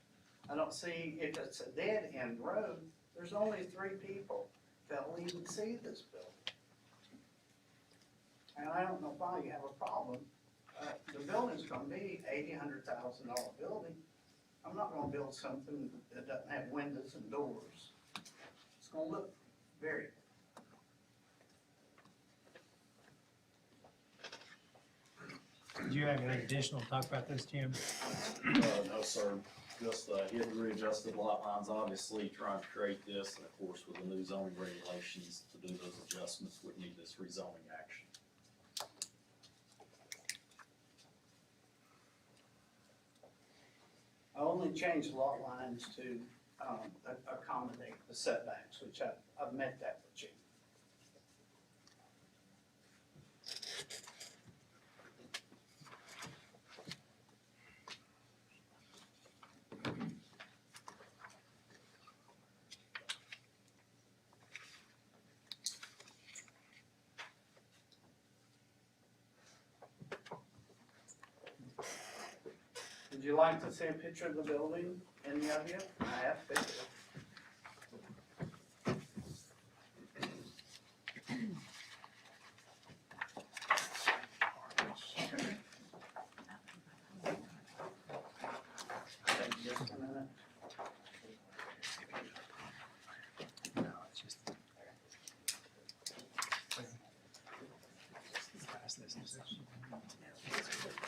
I don't see, if it's a dead-end road, there's only 3 people that will even see this building. And I don't know why you have a problem. The building's gonna be $80,000-$100,000 building. I'm not gonna build something that doesn't have windows and doors. It's gonna look very Did you have anything additional to talk about this, Jim? No, sir. Just hidden readjusted lot lines, obviously trying to create this, and of course with the new zoning regulations, to do those adjustments would need this rezoning action. I only changed lot lines to accommodate the setbacks, which I've met that with you. Would you like to see a picture of the building, any of you? I have pictures. Take just a minute.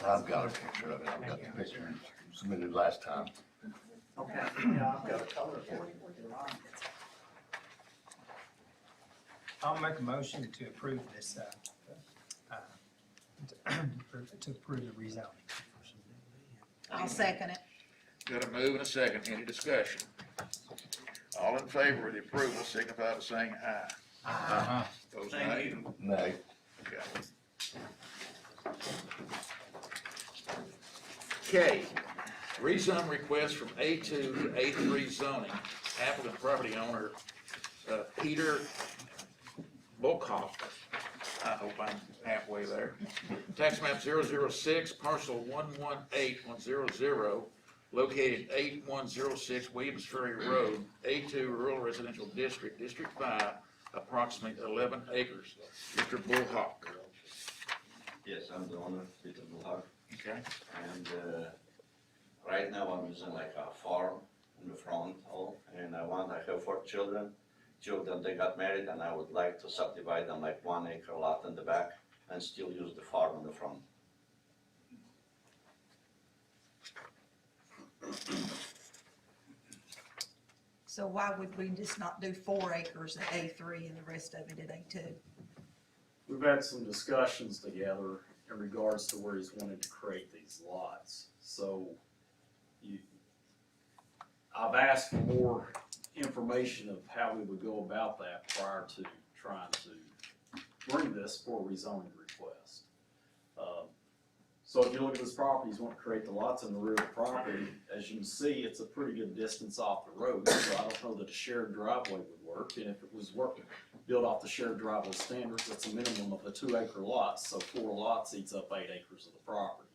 I've got a picture of it, I've got the picture submitted last time. Okay, yeah, I've got a color for you. You're on. I'll make a motion to approve this, to approve the rezoning. I'll second it. Got a move and a second, any discussion? All in favor of the approval signify by saying aye. Aye. Those Thank nay? you. Nay. Okay, rezone request from A2 to A3 zoning, applicant property owner, Peter Bulkhoff. I hope I'm halfway there. Tax map 006, parcel 118100, located 8106 Williams Ferry Road, A2 Rural Residential District, District 5, approximately 11 acres. Mr. Bulkhoff. Yes, I'm the owner, Peter Bullhart. Okay. And right now I'm using like a farm in the front all, and I have 4 children. They got married, and I would like to subdivide them like 1 acre lot in the back and still use the farm in the front. So why would we just not do 4 acres at A3 and the rest of it at A2? We've had some discussions together in regards to where he's wanted to create these lots. So I've asked for more information of how we would go about that prior to trying to bring this for a rezoning request. So if you look at this property, he's wanting to create the lots in the rear of the property. As you can see, it's a pretty good distance off the road, so I don't know that a shared driveway would work, and if it was built off the shared driveway standards, it's a minimum of a 2-acre lot, so 4 lots eats up 8 acres of the property.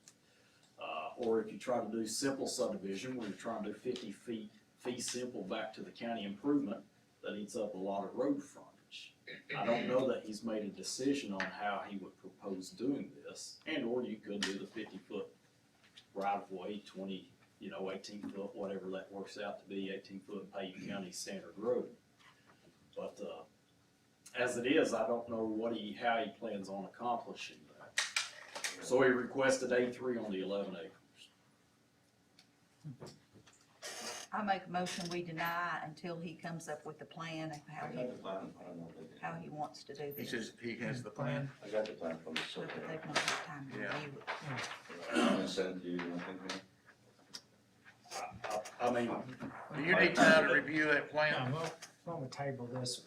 Or if you try to do simple subdivision, where you're trying to do 50 feet fee simple back to the county improvement, that eats up a lot of road frontage. I don't know that he's made a decision on how he would propose doing this, and or you could do the 50-foot right of way, 20, 18 foot, whatever that works out to be, 18 foot paved county standard road. But, as it is, I don't know how he plans on accomplishing that. So he requested A3 on the 11 acres. I make a motion, we deny until he comes up with a plan of how he wants to do He this. says he has the plan. I got the plan from the But survey. they've not had time to Yeah. review it. I'm gonna send it to you, you think, man? I mean, Do you need time to review that No, plan? we'll table this.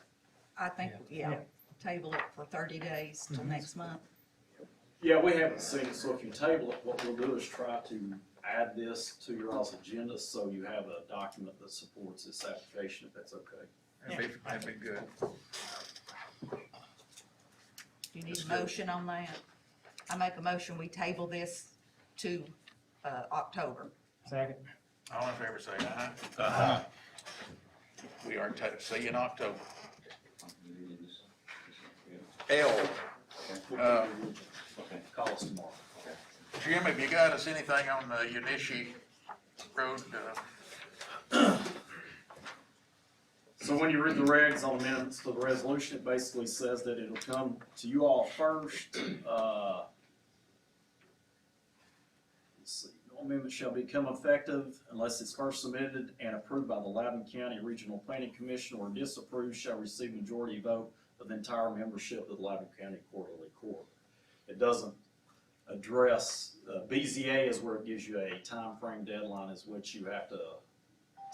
I think, yeah, table it for 30 days till next month. yeah, we haven't seen it, so if you table it, what we'll do is try to add this to your all's agenda, so you have a document that supports this application, if that's okay. That'd be good. You need That's a good. motion on that? I make a motion, we table this to, October. Second. All in favor say aye. We are see you in October. L, Call us tomorrow. Jim, have you got us anything on the Unishi Road? So when you read the regs on amendments to the resolution, it basically says that it'll come to you all first. Let's see, no amendment shall become effective unless it's first submitted and approved by the Loudon County Regional Planning Commission, or disapproved shall receive majority vote of the entire membership of the Loudon County Quarterly Court. It doesn't address, BZA is where it gives you a time frame deadline is which you have to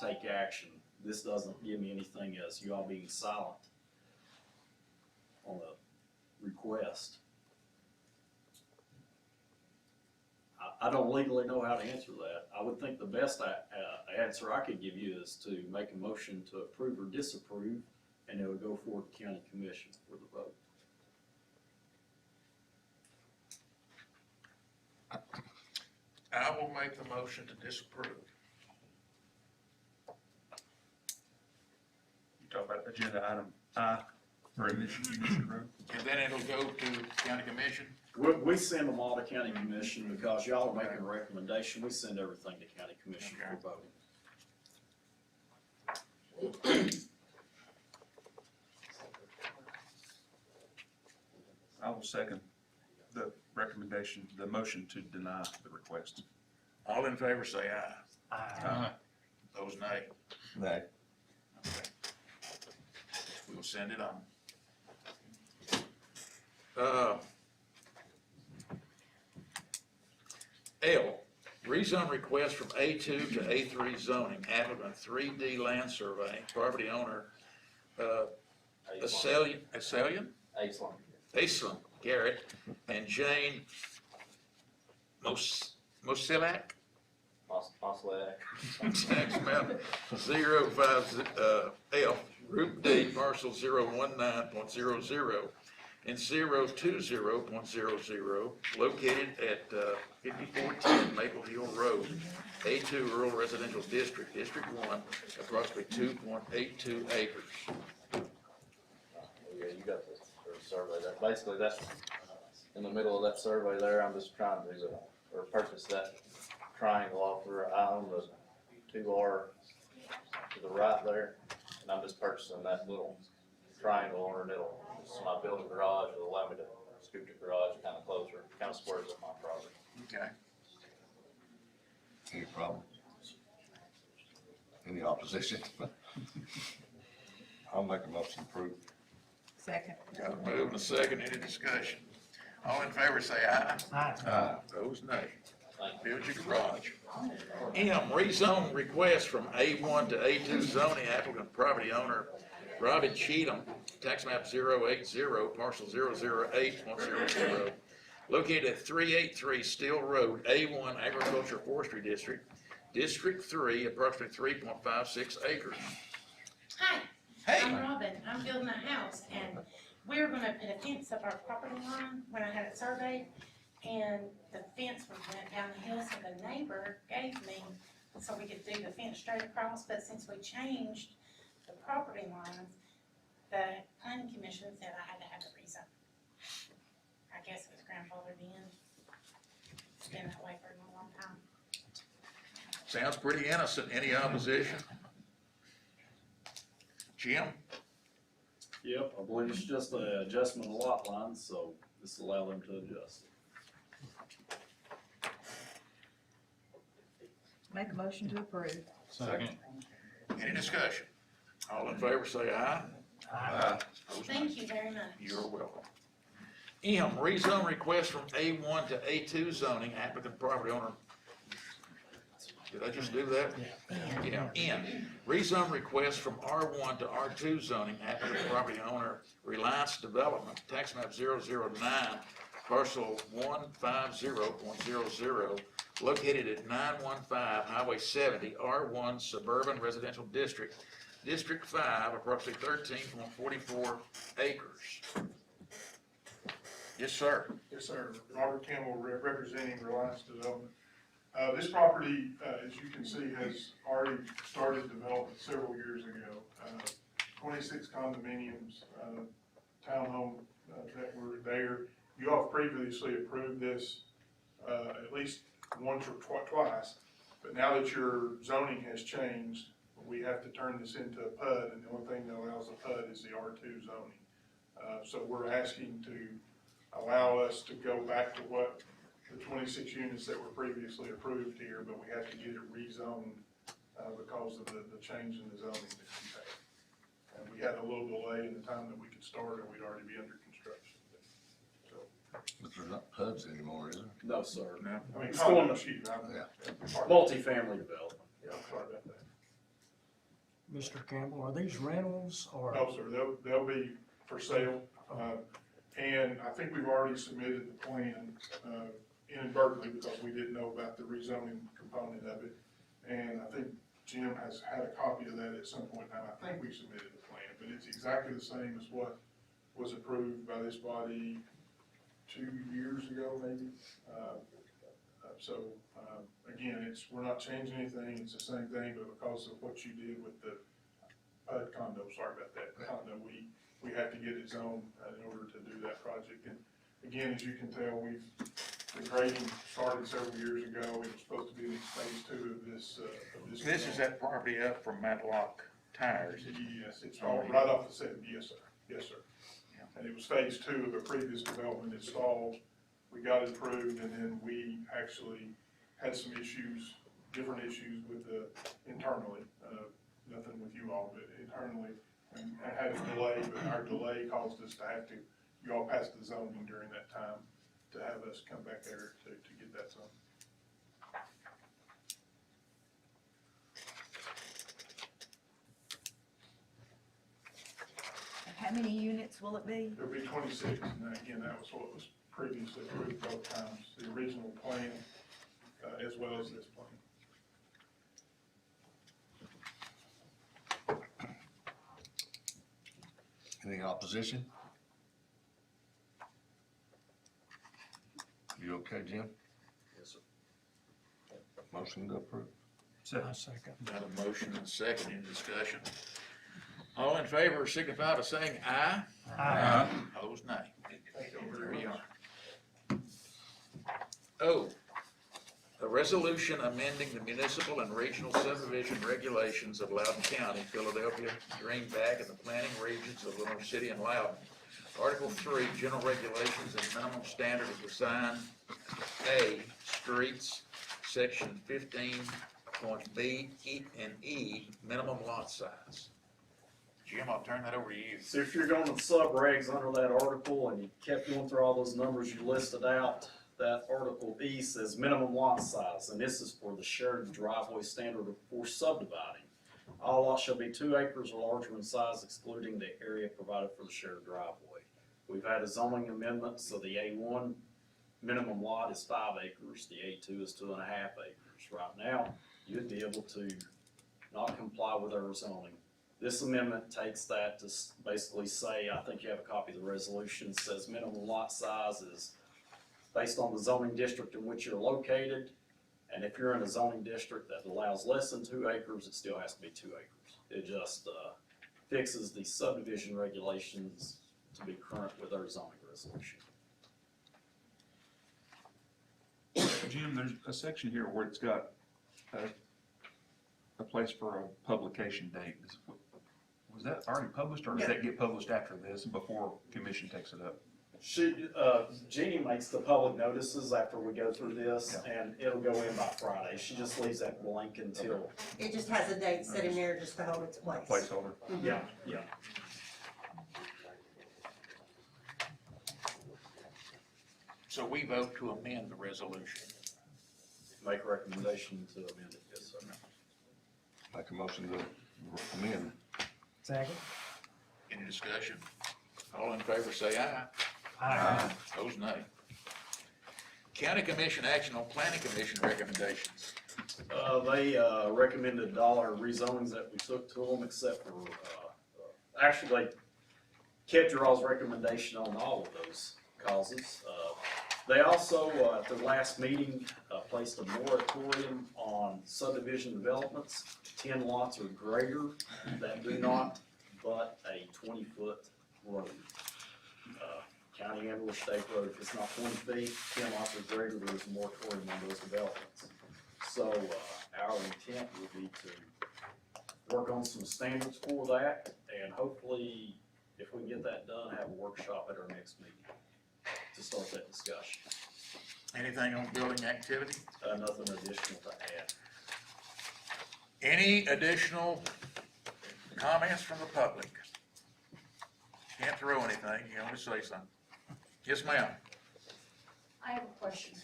take action. This doesn't give me anything as you all being silent on the request. I don't legally know how to answer that. I would think the best answer I could give you is to make a motion to approve or disapprove, and it would go forward to county commission for the vote. I will make the motion to disapprove. You talk about agenda item I, for Unishi Road. And then it'll go to county commission? We send them all to county commission because y'all are making a recommendation. We send everything to county commission for voting. I will second the recommendation, the motion to deny the request. All in favor say aye. Aye. Those nay. Nay. Okay. We will send it on. L, rezone request from A2 to A3 zoning, applicant 3D land survey, property owner, Asalian? Aislinn Garrett, and Jane Mosilak? Tax map 05, F, Group D, parcel 019.00 and 020.00, located at 5410 Maple Hill Road, A2 Rural Residential District, District 1, approximately 2.82 acres. Yeah, you got the survey there. Basically, that's in the middle of that survey there. I'm just trying to, purchase that triangle off where I own the 2R to the right there. And I'm just purchasing that little triangle underneath. It's my building garage. It'll allow me to scoot the garage kind of closer, kind of squares up my property. Okay. Any problem? Any opposition? I'll make a motion to approve. Second. Got a move and a second, any discussion? All in favor say aye. Aye. Those nay. Build your garage. M, rezone request from A1 to A2 zoning, applicant property owner Robin Cheatham, tax map 080, parcel 008.00, located at 383 Steel Road, A1 Agriculture Forestry District, District 3, approximately 3.56 acres. Hi, Hey. I'm Robin, I'm building a house, and we were gonna put a fence up our property line when I had it surveyed, and the fence went down the hill, so the neighbor gave me, so we could do the fence straight across, but since we changed the property lines, the planning commission said I had to have it rezoned. I guess it was grandfathered in. It's been that way for a long time. Sounds pretty innocent. Any opposition? Jim? Yep, I believe it's just an adjustment of lot lines, so this will allow them to adjust. Make a motion to approve. Second. Any discussion? All in favor say aye. Aye. Opposed, nay. Thank you very much. You're welcome. M, rezone request from A1 to A2 zoning, applicant property owner. Did I just do that? Yeah. N, rezone request from R1 to R2 zoning, applicant property owner Reliance Development, tax map 009, parcel 150.00, located at 915 Highway 70, R1 Suburban Residential District, District 5, approximately 13.44 acres. Yes, sir. Yes, sir. Robert Campbell, representing Reliance Development. This property, as you can see, has already started development several years ago. 26 condominiums, townhome that were there. You all previously approved this at least once or twice, but now that your zoning has changed, we have to turn this into a PUD, and the only thing that allows a PUD is the R2 zoning. So we're asking to allow us to go back to what the 26 units that were previously approved here, but we have to get it rezoned because of the change in the zoning that we had. And we had a little delay in the time that we could start, or we'd already be under construction. So, But there's not PUDs anymore, is there? No, sir. No. I mean, It's going condo to sheet, multifamily development. Yeah, I'm sorry about that. Mr. Campbell, are these rentals or? No, sir, they'll be for sale. And I think we've already submitted the plan inadvertently because we didn't know about the rezoning component of it. And I think Jim has had a copy of that at some point in time. I think we submitted the plan, but it's exactly the same as what was approved by this body 2 years ago, maybe. Again, we're not changing anything, it's the same thing, but because of what you did with the PUD condo, sorry about that, condo, we had to get it zoned in order to do that project. And again, as you can tell, the grading started several years ago. It was supposed to be phase 2 of this. This is that property up from Matlock Tires. Yes, it's all right off the 70, yes, sir, yes, sir. And it was phase 2 of a previous development installed. We got it approved, and then we actually had some issues, different issues with internally, nothing with you all, but internally, and had a delay, but our delay caused us to have to, you all passed the zoning during that time to have us come back there to get that zone. How many units will it be? There'll be 26, and again, that was what was previously approved both times, the original plan, as well as this plan. Any opposition? You okay, Jim? Yes, sir. Motion to approve. Second. Got a motion and a second, in discussion. All in favor signify by saying aye. Aye. Opposed, nay. There you are. O, a resolution amending the municipal and regional subdivision regulations of Loudon County, Philadelphia, Greenback, and the planning regions of Lenore City and Loudon. Article 3, general regulations and minimum standard of design. A, streets, section 15.B and E, minimum lot size. Jim, I'll turn that over to you. So if you're going to the sub-regs under that article and you kept going through all those numbers you listed out, that Article E says minimum lot size, and this is for the shared driveway standard for subdividing. All lots shall be 2 acres or larger in size, excluding the area provided for the shared driveway. We've had a zoning amendment, so the A1 minimum lot is 5 acres, the A2 is 2.5 acres. Right now, you'd be able to not comply with our zoning. This amendment takes that to basically say, I think you have a copy of the resolution, says minimum lot size is based on the zoning district in which you're located. And if you're in a zoning district that allows less than 2 acres, it still has to be 2 acres. It just fixes the subdivision regulations to be current with our zoning resolution. Jim, there's a section here where it's got a place for a publication date. Was that already published, or does that get published after this, before commission takes it up? Jeannie makes the public notices after we go through this, and it'll go in by Friday. She just leaves that blank until. It just has a date sitting there just to hold its place. Placeholder. Yeah, yeah. So we vote to amend the resolution. Make a recommendation to amend it, yes, sir. Make a motion to amend. Second. Any discussion? All in favor say aye. Aye. Opposed, nay. County Commission action on Planning Commission recommendations. They recommended all our rezonings that we took to them, except for, actually, they kept your all's recommendation on all of those causes. They also, at their last meeting, placed a moratorium on subdivision developments, 10 lots or greater that do not but a 20-foot road. County and or state road, if it's not 20 feet, 10 lots or greater, there's a moratorium on those developments. So, our intent would be to work on some standards for that, and hopefully, if we can get that done, have a workshop at our next meeting to start that discussion. Anything on building activity? Nothing additional to add. Any additional comments from the public? Can't throw anything, you want to say something? Yes, ma'am. I have a question.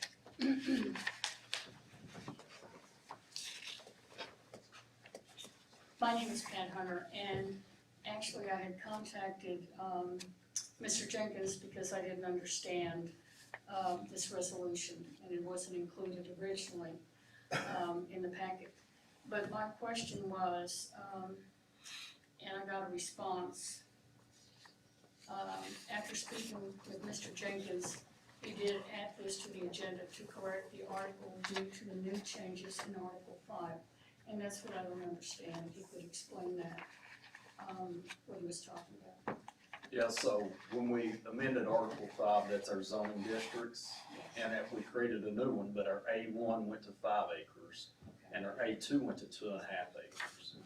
My name is Pat Hunter, and actually I had contacted Mr. Jenkins because I didn't understand this resolution, and it wasn't included originally in the packet. But my question was, and I got a response, after speaking with Mr. Jenkins, he did add this to the agenda to correct the article due to the new changes in Article 5. And that's what I don't understand. If you could explain that, what he was talking about. Yeah, so when we amended Article 5, that's our zoning districts, and if we created a new one, but our A1 went to 5 acres, and our A2 went to 2.5 acres.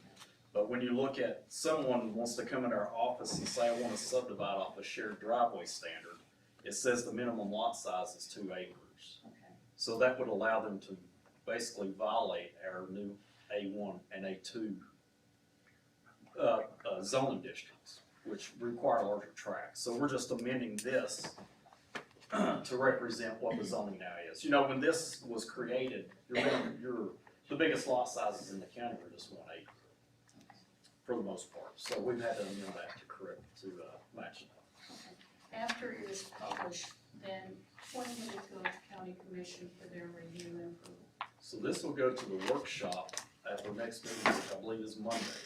But when you look at, someone wants to come in our office and say, I want to subdivide off a shared driveway standard, it says the minimum lot size is 2 acres. So that would allow them to basically violate our new A1 and A2 zoning districts, which require larger tracts. So we're just amending this to represent what the zoning now is. You know, when this was created, the biggest lot sizes in the county are just 1 acre, for the most part. So we've had to amend that to correct, to match it up. After it is published, then when will it go to county commission for their review and approval? So this will go to the workshop at the next meeting, which I believe is Monday.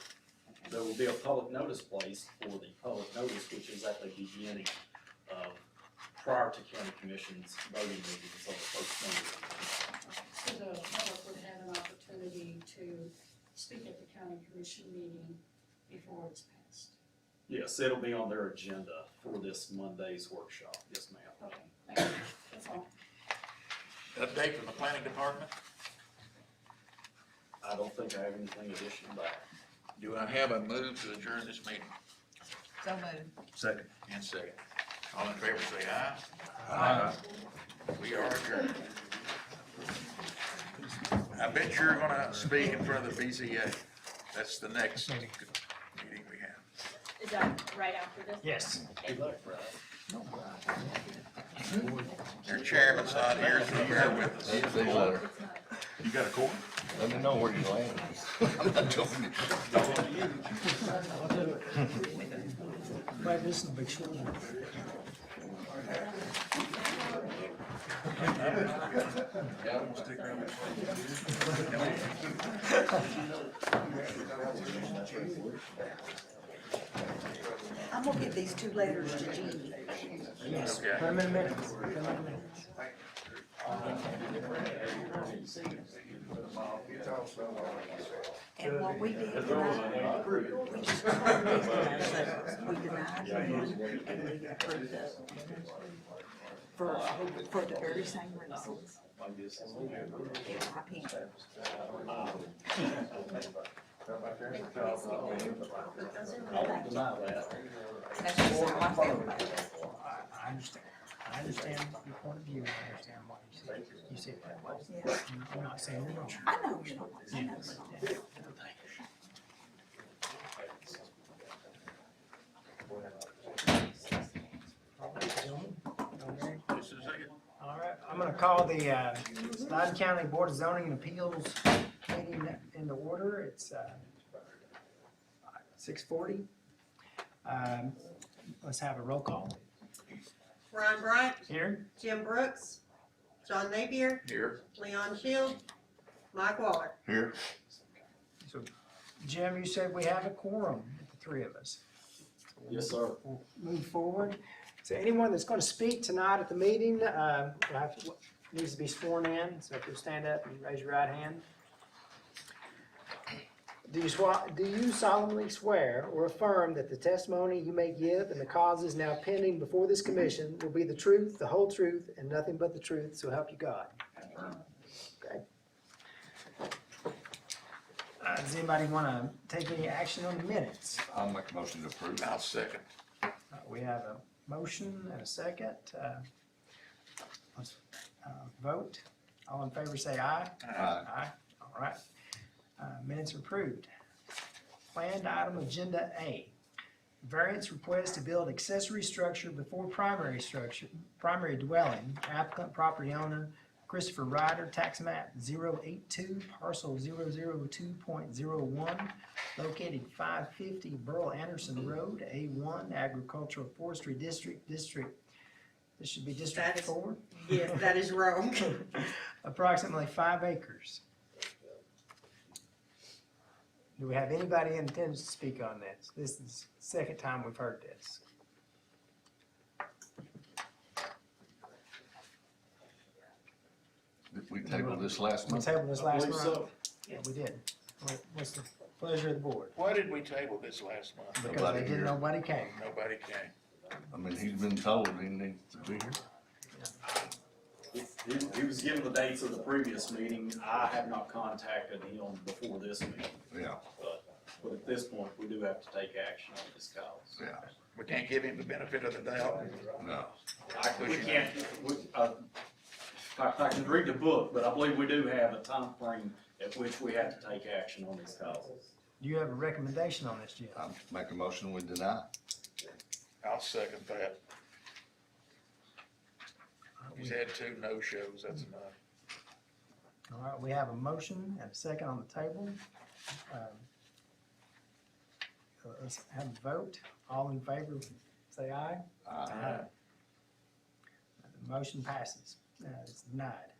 There will be a public notice placed for the public notice, which is at the beginning of, prior to county commission's voting meetings on the first Monday. So the public would have an opportunity to speak at the county commission meeting before it's passed? Yes, it'll be on their agenda for this Monday's workshop. Yes, ma'am. Okay, thank you. That's all. Update from the planning department? I don't think I have anything additional to that. Do I have a move to adjourn this meeting? So moved. Second. And second. All in favor say aye. Aye. We are adjourned. I bet you're gonna speak in front of the BZA. That's the next meeting we have. Is that right after this? Yes. Their chairman's not here, so you're with us. See you later. You got a cord? Let me know where you land. I'm not joking. But this is a big short one. I'm gonna give these two letters to Jeannie. Yes, Okay. put them in minutes. Put 'em in minutes. And what we did tonight, we just covered these to ourselves. We denied one and we approved the, for the very same reasons. In my opinion. That's just how I feel about it. I understand. I understand your point of view. I understand why you see it that way. Yeah. I'm not saying you're wrong. I know you're not, I know. Just a second. All right, I'm gonna call the Loudon County Board of Zoning and Appeals meeting into order. It's 6:40. Let's have a roll call. Ron Bryant, Here, Jim Brooks, John Napier, Here. Leon Shield, Mike Waller. Here, so Jim, you said we have a quorum, the three of us. Yes, sir. We'll move forward. So anyone that's gonna speak tonight at the meeting, needs to be sworn in, so if you'll stand up and raise your right hand. Do you solemnly swear or affirm that the testimony you may give and the causes now pending before this commission will be the truth, the whole truth, and nothing but the truth, so help you God? Okay. Does anybody wanna take any action on the minutes? I'll make a motion to approve. I'll second. We have a motion and a second. Let's vote. All in favor say aye. Aye. All right. Minutes are approved. Planned item agenda A. Variance request to build accessory structure before primary dwelling. Applicant property owner Christopher Ryder, tax map 082, parcel 002.01, located 550 Burl Anderson Road, A1, Agricultural Forestry District. This should be District 4. Yes, that is wrong. Approximately 5 acres. Do we have anybody in attendance to speak on this? This is the second time we've heard this. Did we table this last We month? tabled this last believe month? so. Yeah, we did. What's the pleasure of the board? Why did we table this last month? Because Nobody they didn't, here. nobody came. Nobody came. I mean, he's been told he needs to be here. He was given the dates of the previous meeting. I have not contacted him before this meeting. Yeah, But at this point, we do have to take action on this cause. yeah, We can't give him the benefit of the doubt. no. We can't, I can read the book, but I believe we do have a time frame at which we have to take action on these causes. Do you have a recommendation on this, Jim? I'll make a motion we deny. I'll second that. He's had 2 no-shows, that's enough. All right, we have a motion and a second on the table. Let's have a vote. All in favor, say aye. Aye. The motion passes. It's denied.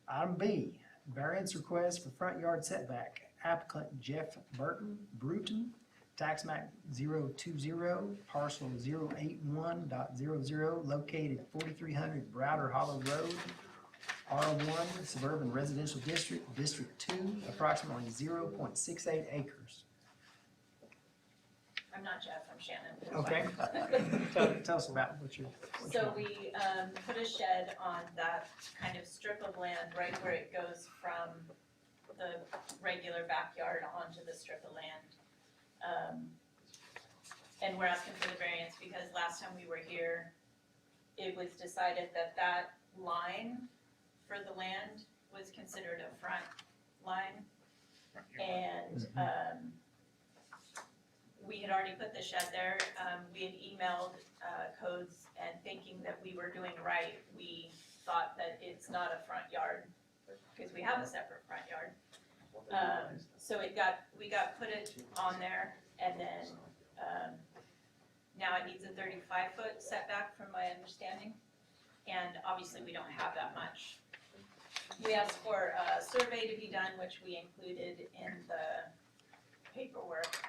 Item B, variance request for front yard setback. Applicant Jeff Bruton, tax map 020, parcel 081.00, located 4300 Browder Hollow Road, R1 Suburban Residential District, District 2, approximately 0.68 acres. I'm not Jeff, I'm Shannon. Okay. Tell us about what you. So we, put a shed on that kind of strip of land right where it goes from the regular backyard onto the strip of land. And we're asking for the variance because last time we were here, it was decided that that line for the land was considered a front line. And, we had already put the shed there. We had emailed, codes and thinking that we were doing right, we thought that it's not a front yard because we have a separate front yard. So we got put it on there and then, now it needs a 35-foot setback from my understanding. and obviously we don't have that much. We asked for a survey to be done, which we included in the paperwork,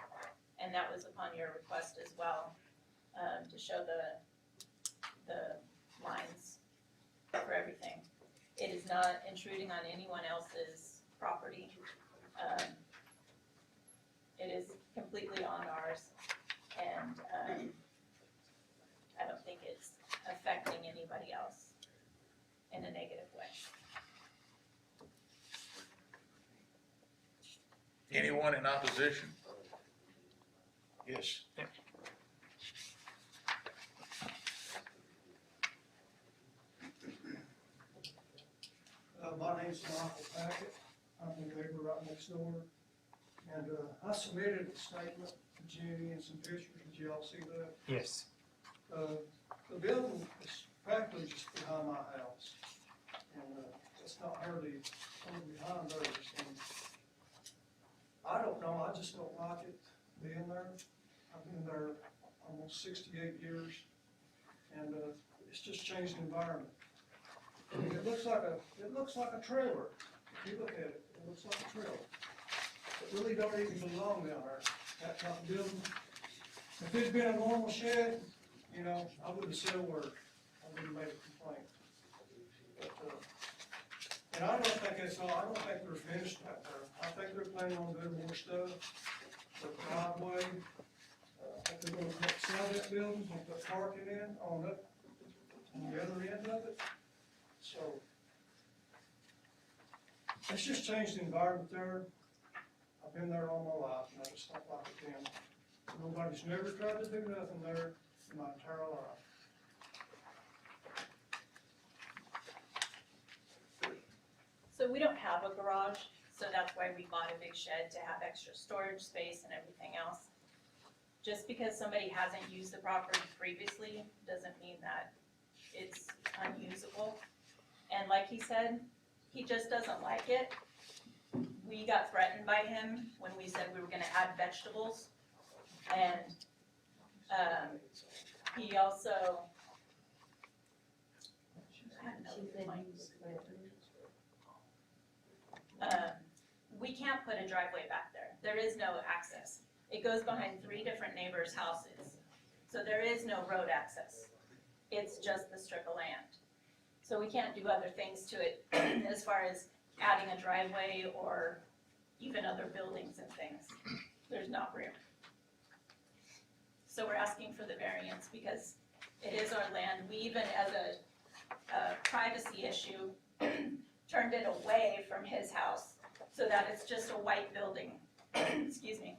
and that was upon your request as well, to show the lines for everything. It is not intruding on anyone else's property. It is completely on ours, and I don't think it's affecting anybody else in a negative way. Anyone in opposition? Yes. My name's Michael Packett. I'm the neighbor right next door. And, I submitted a statement to Jenny and some pictures. Did y'all see that? Yes. The building is practically just behind my house. And, it's not hardly behind theirs. And I don't know, I just don't like it being there. I've been there almost 68 years. And, it's just changed the environment. I mean, it looks like a trailer. If you look at it, it looks like a trailer. It really don't even belong down there, that type of building. If it'd been a normal shed, you know, I wouldn't have said a word. I wouldn't have made a complaint. But, and I don't think that's all, I don't think they're finished back there. I think they're planning on doing more stuff. The driveway, I think they're gonna sell that building and put parking in on the other end of it. So, it's just changed the environment there. I've been there all my life, and I just don't like it then. Nobody's never tried to do nothing there in my entire life. So we don't have a garage, so that's why we bought a big shed to have extra storage space and everything else. Just because somebody hasn't used the property previously doesn't mean that it's unusable. And like he said, he just doesn't like it. We got threatened by him when we said we were gonna add vegetables. And, he also, we can't put a driveway back there. There is no access. It goes behind 3 different neighbors' houses. So there is no road access. It's just the strip of land. So we can't do other things to it as far as adding a driveway or even other buildings and things. There's not room. So we're asking for the variance because it is our land. We even, as a privacy issue, turned it away from his house so that it's just a white building. Excuse me.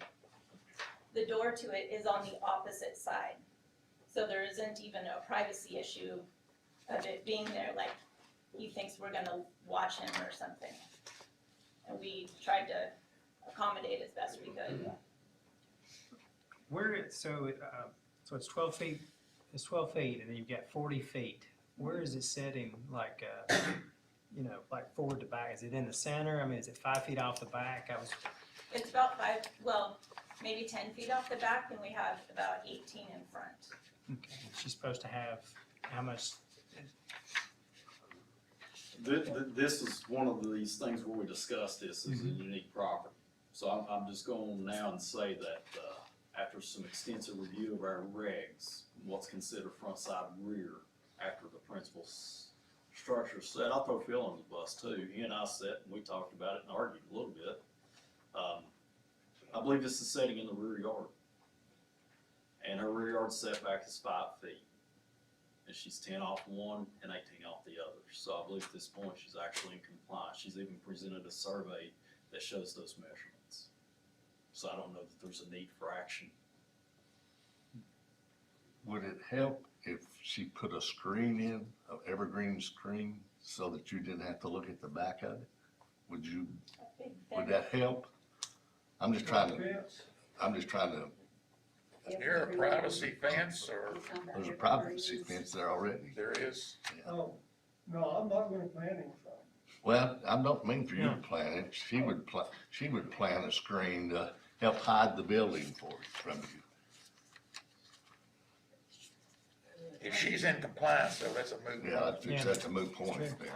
The door to it is on the opposite side. So there isn't even a privacy issue of it being there, like he thinks we're gonna watch him or something. And we tried to accommodate as best we could. So it's 12 feet, it's 12 feet, and then you've got 40 feet. Where is it setting, like, you know, like forward to back? Is it in the center? I mean, is it 5 feet off the back? It's about 5, well, maybe 10 feet off the back, and we have about 18 in front. Okay, she's supposed to have, how much? This is one of these things where we discussed this as a unique property. So I'm just going now and say that, after some extensive review of our regs, what's considered front, side, rear, after the principal structure set, I'll throw Phil on the bus too. He and I sat and we talked about it and argued a little bit. I believe this is setting in the rear yard. And her rear yard setback is 5 feet. And she's 10 off one and 18 off the other. So I believe at this point she's actually in compliance. She's even presented a survey that shows those measurements. So I don't know that there's a need for action. Would it help if she put a screen in, an evergreen screen, so that you didn't have to look at the back of it? Would that help? I'm just trying to. Is there a privacy fence or? There's a privacy fence there already. There is? Oh, no, I'm not gonna plant anything. Well, I don't mean for you to plan it. She would plan a screen to help hide the building from you. If she's in compliance, though, that's a moot Yeah, point. I think that's a moot point, True. yeah.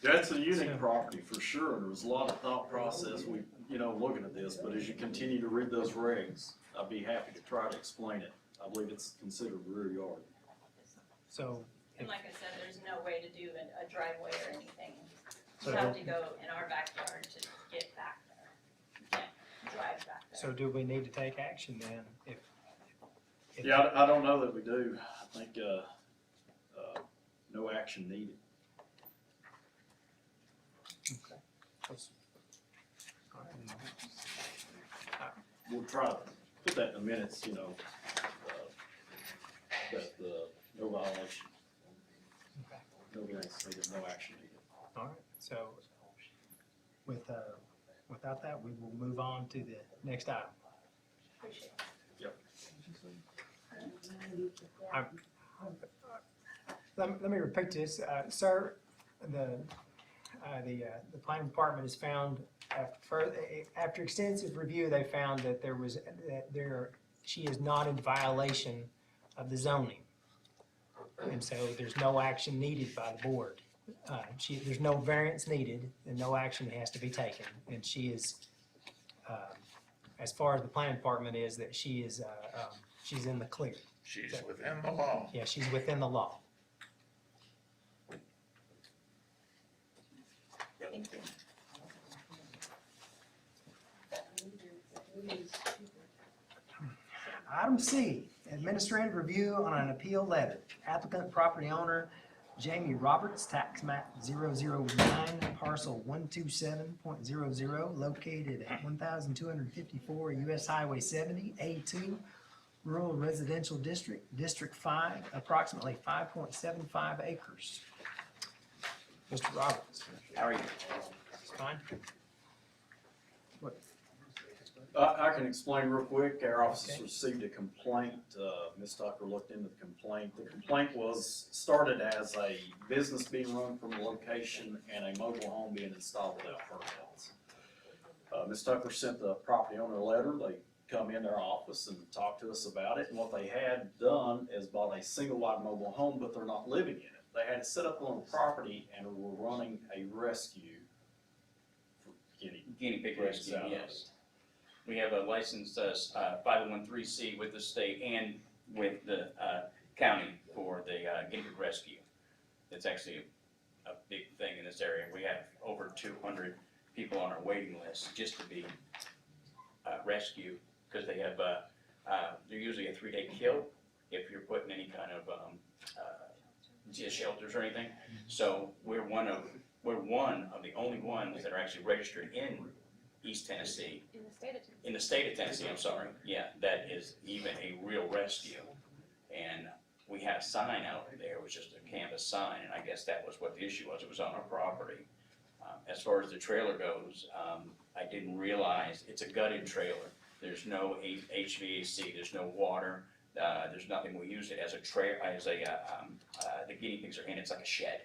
That's a unique property for sure, and there was a lot of thought process, looking at this, but as you continue to read those regs, I'd be happy to try to explain it. I believe it's considered rear yard. So, And like I said, there's no way to do a driveway or anything. You So- have to go in our backyard to get back there. You can't drive back there. so do we need to take action then if? Yeah, I don't know that we do. I think, no action needed. Okay. We'll try to put that in the minutes, that no violation. Okay. No variance needed, no action needed. All right, so without that, we will move on to the next item. Appreciate it. Let me repeat this, sir, the planning department has found, after extensive review, they found that she is not in violation of the zoning. And so there's no action needed by the board. There's no variance needed and no action has to be taken. And she is, as far as the planning department is, that she's in the clear. She's within the law. Yeah, she's within the law. Thank you. Item C, administrative review on an appeal letter. Applicant property owner Jamie Roberts, tax map 009, parcel 127.00, located at 1,254 US Highway 70, A2, Rural Residential District, District 5, approximately 5.75 acres. Mr. Roberts, how are you? Fine? I can explain real quick. Our office received a complaint. Ms. Tucker looked into the complaint. The complaint was started as a business being run from a location and a mobile home being installed without permits. Ms. Tucker sent the property owner a letter. They come in their office and talk to us about it. And what they had done is bought a single-wide mobile home, but they're not living in it. They had it set up on the property and were running a rescue for Guinea pig rescue, yes. We have a licensed 501(c) with the state and with the county for the guinea pig rescue. It's actually a big thing in this area. We have over 200 people on our waiting list just to be rescued, because they have, they're usually a 3-day kill if you're putting any kind of shelters or anything. So we're one of the only ones that are actually registered in East Tennessee. In the state of Tennessee, I'm sorry. Yeah, that is even a real rescue. And we had a sign out there. It was just a canvas sign, and I guess that was what the issue was. It was on our property. As far as the trailer goes, I didn't realize it's a gutted trailer. There's no HVAC, there's no water, there's nothing. We use it as the guinea pigs are in, it's like a shed,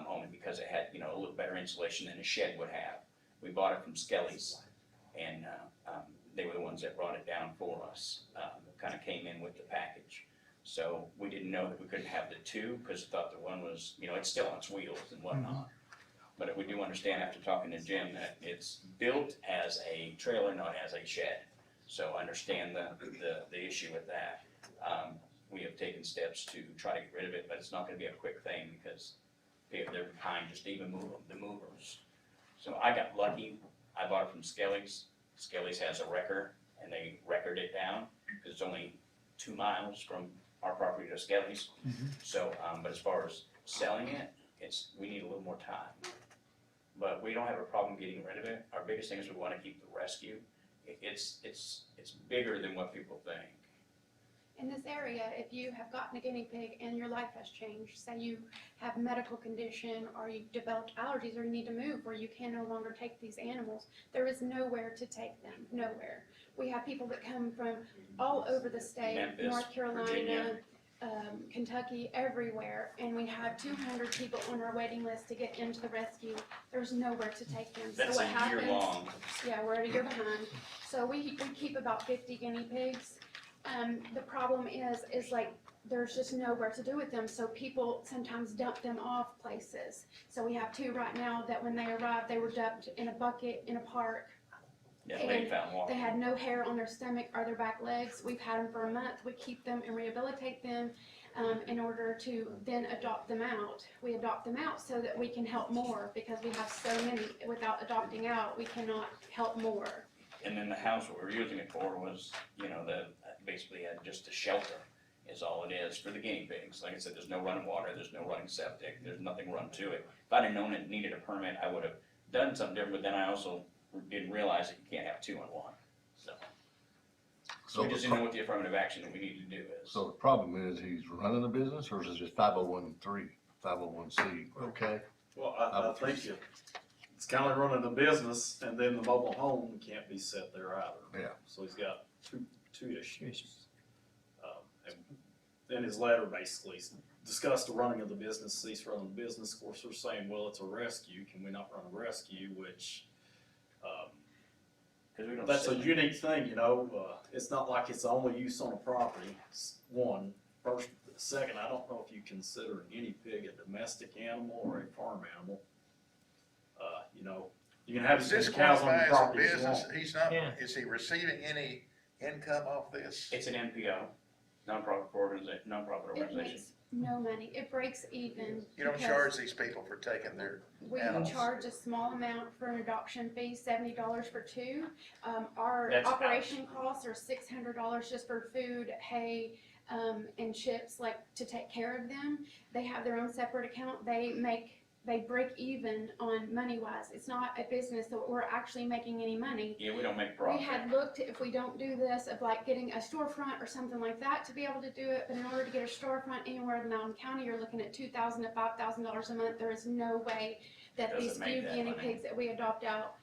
only because it had, a little better insulation than a shed would have. We bought it from Skelly's, and they were the ones that brought it down for us, kind of came in with the package. So we didn't know that we couldn't have the two, because we thought the one was, it's still on its wheels and whatnot. But we do understand after talking to Jim that it's built as a trailer, not as a shed. So I understand the issue with that. We have taken steps to try to get rid of it, but it's not gonna be a quick thing, because they're behind just to even move the movers. So I got lucky. I bought it from Skelly's. Skelly's has a wrecker, and they recorded it down, because it's only 2 miles from our property to Skelly's. So, but as far as selling it, we need a little more time. But we don't have a problem getting rid of it. Our biggest thing is we want to keep the rescue. It's bigger than what people think. In this area, if you have gotten a guinea pig and your life has changed, say you have a medical condition or you developed allergies or you need to move where you can no longer take these animals, there is nowhere to take them, nowhere. We have people that come from all over the state, Memphis, North Carolina, Virginia. Kentucky, everywhere, and we have 200 people on our waiting list to get into the rescue. There's nowhere to take them. That's so what a year happens? long. Yeah, we're a year behind. So we keep about 50 guinea pigs. The problem is like there's just nowhere to do with them, so people sometimes dump them off places. So we have two right now that when they arrived, they were dumped in a bucket in a park. That lady found water. They had no hair on their stomach or their back legs. We've had them for a month. We keep them and rehabilitate them in order to then adopt them out. We adopt them out so that we can help more, because we have so many. Without adopting out, we cannot help more. And then the house what we were using it for was, you know, basically just a shelter is all it is for the guinea pigs. Like I said, there's no running water, there's no running septic, there's nothing run to it. If I'd have known it needed a permit, I would have done something different, but then I also didn't realize that you can't have two in one, so. So we just didn't know what the affirmative action that we needed to do is. So the problem is he's running a business, or is it just 501c, okay? Well, I think it's kind of running a business, and then the mobile home can't be set there either. Yeah. So he's got two issues. And in his letter, basically, discussed the running of the business, cease running the business. Of course, they're saying, well, it's a rescue. Can we not run a rescue? Which, that's a unique thing, you know. It's not like it's only use on a property. One. First, second, I don't know if you consider a guinea pig a domestic animal or a farm animal. You know, you can have Does as this many cows on qualify the as a property as you business? want. He's not, Yeah. is he receiving any income off this? It's an NPO, nonprofit It organization. makes no money. It breaks even. You don't because charge these people for taking their we animals? charge a small amount for an adoption fee, $70 for two. Our That's operation costs are $600 just for food, hay, and chips, like to take care of them. They have their own separate account. They break even on money-wise. It's not a business, so we're actually making any money. Yeah, we don't make We profit. had looked, if we don't do this, of like getting a storefront or something like that to be able to do it, but in order to get a storefront anywhere in Loudon County, you're looking at $2,000 to $5,000 a month. There is no way that Doesn't these make few that guinea money. pigs that we adopt out.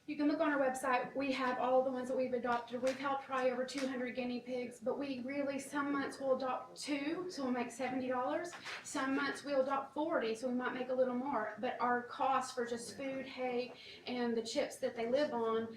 You can look on our website, we have all the ones that we've adopted. We've helped probably over 200 guinea pigs, but we really, some months we'll adopt 2, so we'll make $70. Some months we'll adopt 40, so we might make a little more. But our cost for just food, hay, and the chips that they live on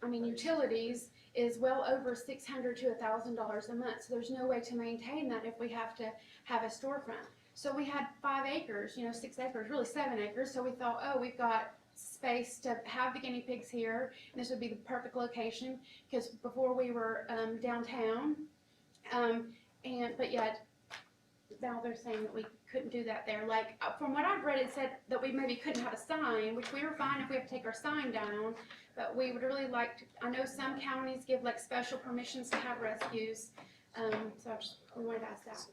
utilities is well over $600 to $1,000 a month. So there's no way to maintain that if we have to have a storefront. So we had 5 acres, 6 acres, really 7 acres. So we thought, oh, we've got space to have the guinea pigs here. And this would be the perfect location, because before we were downtown, but yet now they're saying that we couldn't do that there. Like from what I've read, it said that we maybe couldn't have a sign, which we were fine if we have to take our sign down. But we would really like to. I know some counties give like special permissions to have rescues. So we wanted to ask that.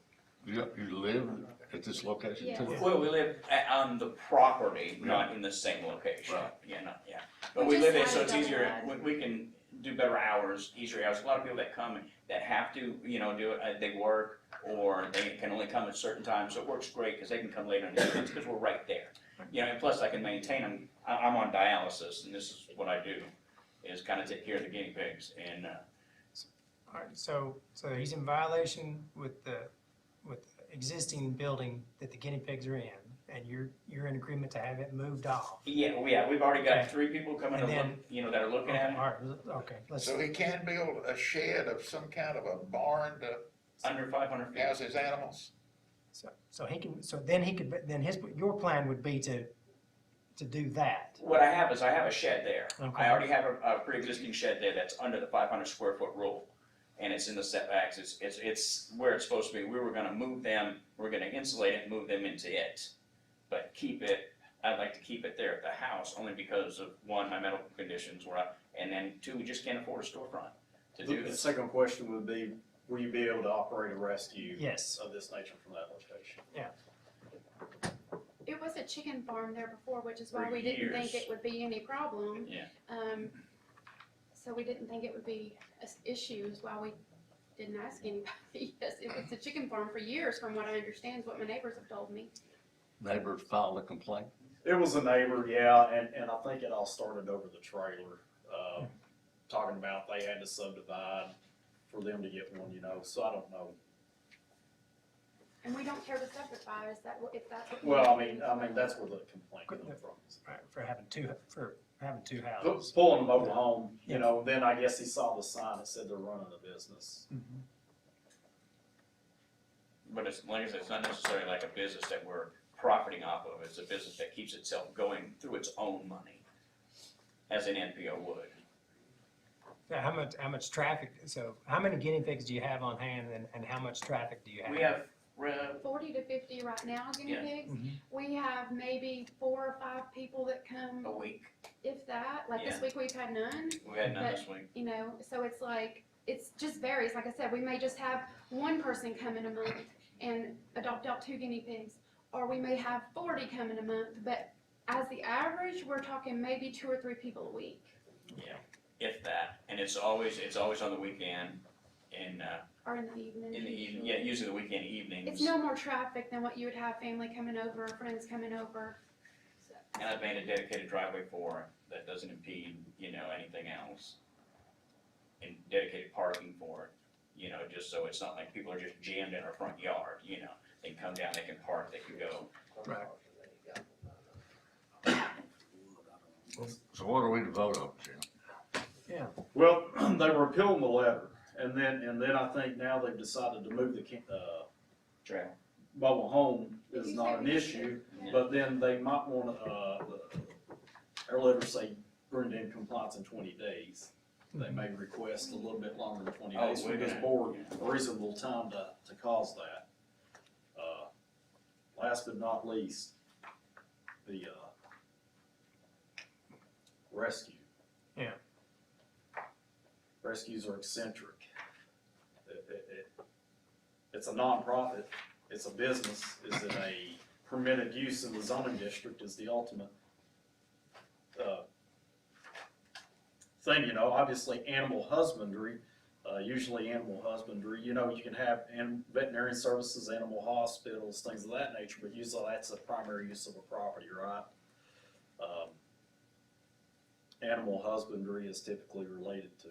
You live at this location too? Yes. Well, we live on the property, not in the same location. Right. Yeah. But we Which is live it, so why it's we easier, don't we can do better hours, easier hours. A lot of people that come that have to, do it, they work, or they can only come at certain times, so it works great, because they can come later in the evenings, because we're right there. And plus I can maintain them. I'm on dialysis, and this is what I do, is kind of take care of the guinea pigs, and, All right, so he's in violation with the existing building that the guinea pigs are in, and you're in agreement to have it moved off. yeah, we've already got Okay. 3 people coming to And then- look, that are looking at it. All right, okay, let's, So he can build a shed of some kind of a barn to Under 500 feet. house his animals? your plan would be to do that. What I have is I have a shed there. Okay. I already have a pre-existing shed there that's under the 500 square foot rule. And it's in the setbacks, it's where it's supposed to be. We were gonna move them, we're gonna insulate it and move them into it. But I'd like to keep it there at the house, only because of, 1, my medical conditions, and then 2, we just can't afford a storefront to do The this. second question would be, will you be able to operate a rescue Yes. of this nature from that location? It was a chicken farm there before, which is why For we didn't think years. it would be any problem. Yeah. So we didn't think it would be an issue, is why we didn't ask anybody. Yes, it was a chicken farm for years, from what I understand, is what my neighbors have told me. Neighbors filed a complaint? It was a neighbor, yeah, and I think it all started over the trailer, talking about they had to subdivide for them to get one, so I don't know. And we don't care to subdivide, is that, if that's what. Well, I mean, that's where the complaint came from. Right, for having two houses. Pulling a mobile home, then I guess he saw the sign that said they're running a business. But it's, like I said, it's not necessarily like a business that we're profiting off of, it's a business that keeps itself going through its own money, as an NPO would. Yeah, how much traffic, so how many guinea pigs do you have on hand and how much traffic do you have? We have, 40 to 50 right now, guinea Yes. pigs. Mhm. We have maybe 4 or 5 people that come, a week, if that. Like this Yeah. week we've had none. we had none But- this week. You know, so it's like, it's just varies. Like I said, we may just have one person come in a month and adopt out 2 guinea pigs, or we may have 40 come in a month. But as the average, we're talking maybe 2 or 3 people a week. Yeah, if that, and it's always on the weekend, and, Or in the evening. in the evening, usually. yeah, usually the weekend evenings. It's no more traffic than what you would have family coming over, or friends coming over. So, And I've made a dedicated driveway for it that doesn't impede, anything else. And dedicated parking for it, just so it's not like people are just jammed in our front yard, they can come down, they can park, they can go. Right. So what are we to vote on, Jim? Yeah. Well, they were appealing the letter, and then I think now they've decided to move the, Trail. mobile home Did is you not say an we- issue, Yeah. but then they might wanna, our letter say bring it in compliance in 20 days. They may request a little bit longer than 20 Oh, days for we're this gonna- board, a reasonable time to cause that. Last but not least, the, rescue. Yeah. Rescues are eccentric. It's a nonprofit, it's a business, is it a permitted use in the zoning district is the ultimate, thing, obviously animal husbandry, usually animal husbandry, you can have veterinary services, animal hospitals, things of that nature, but usually that's the primary use of a property, right? Animal husbandry is typically related to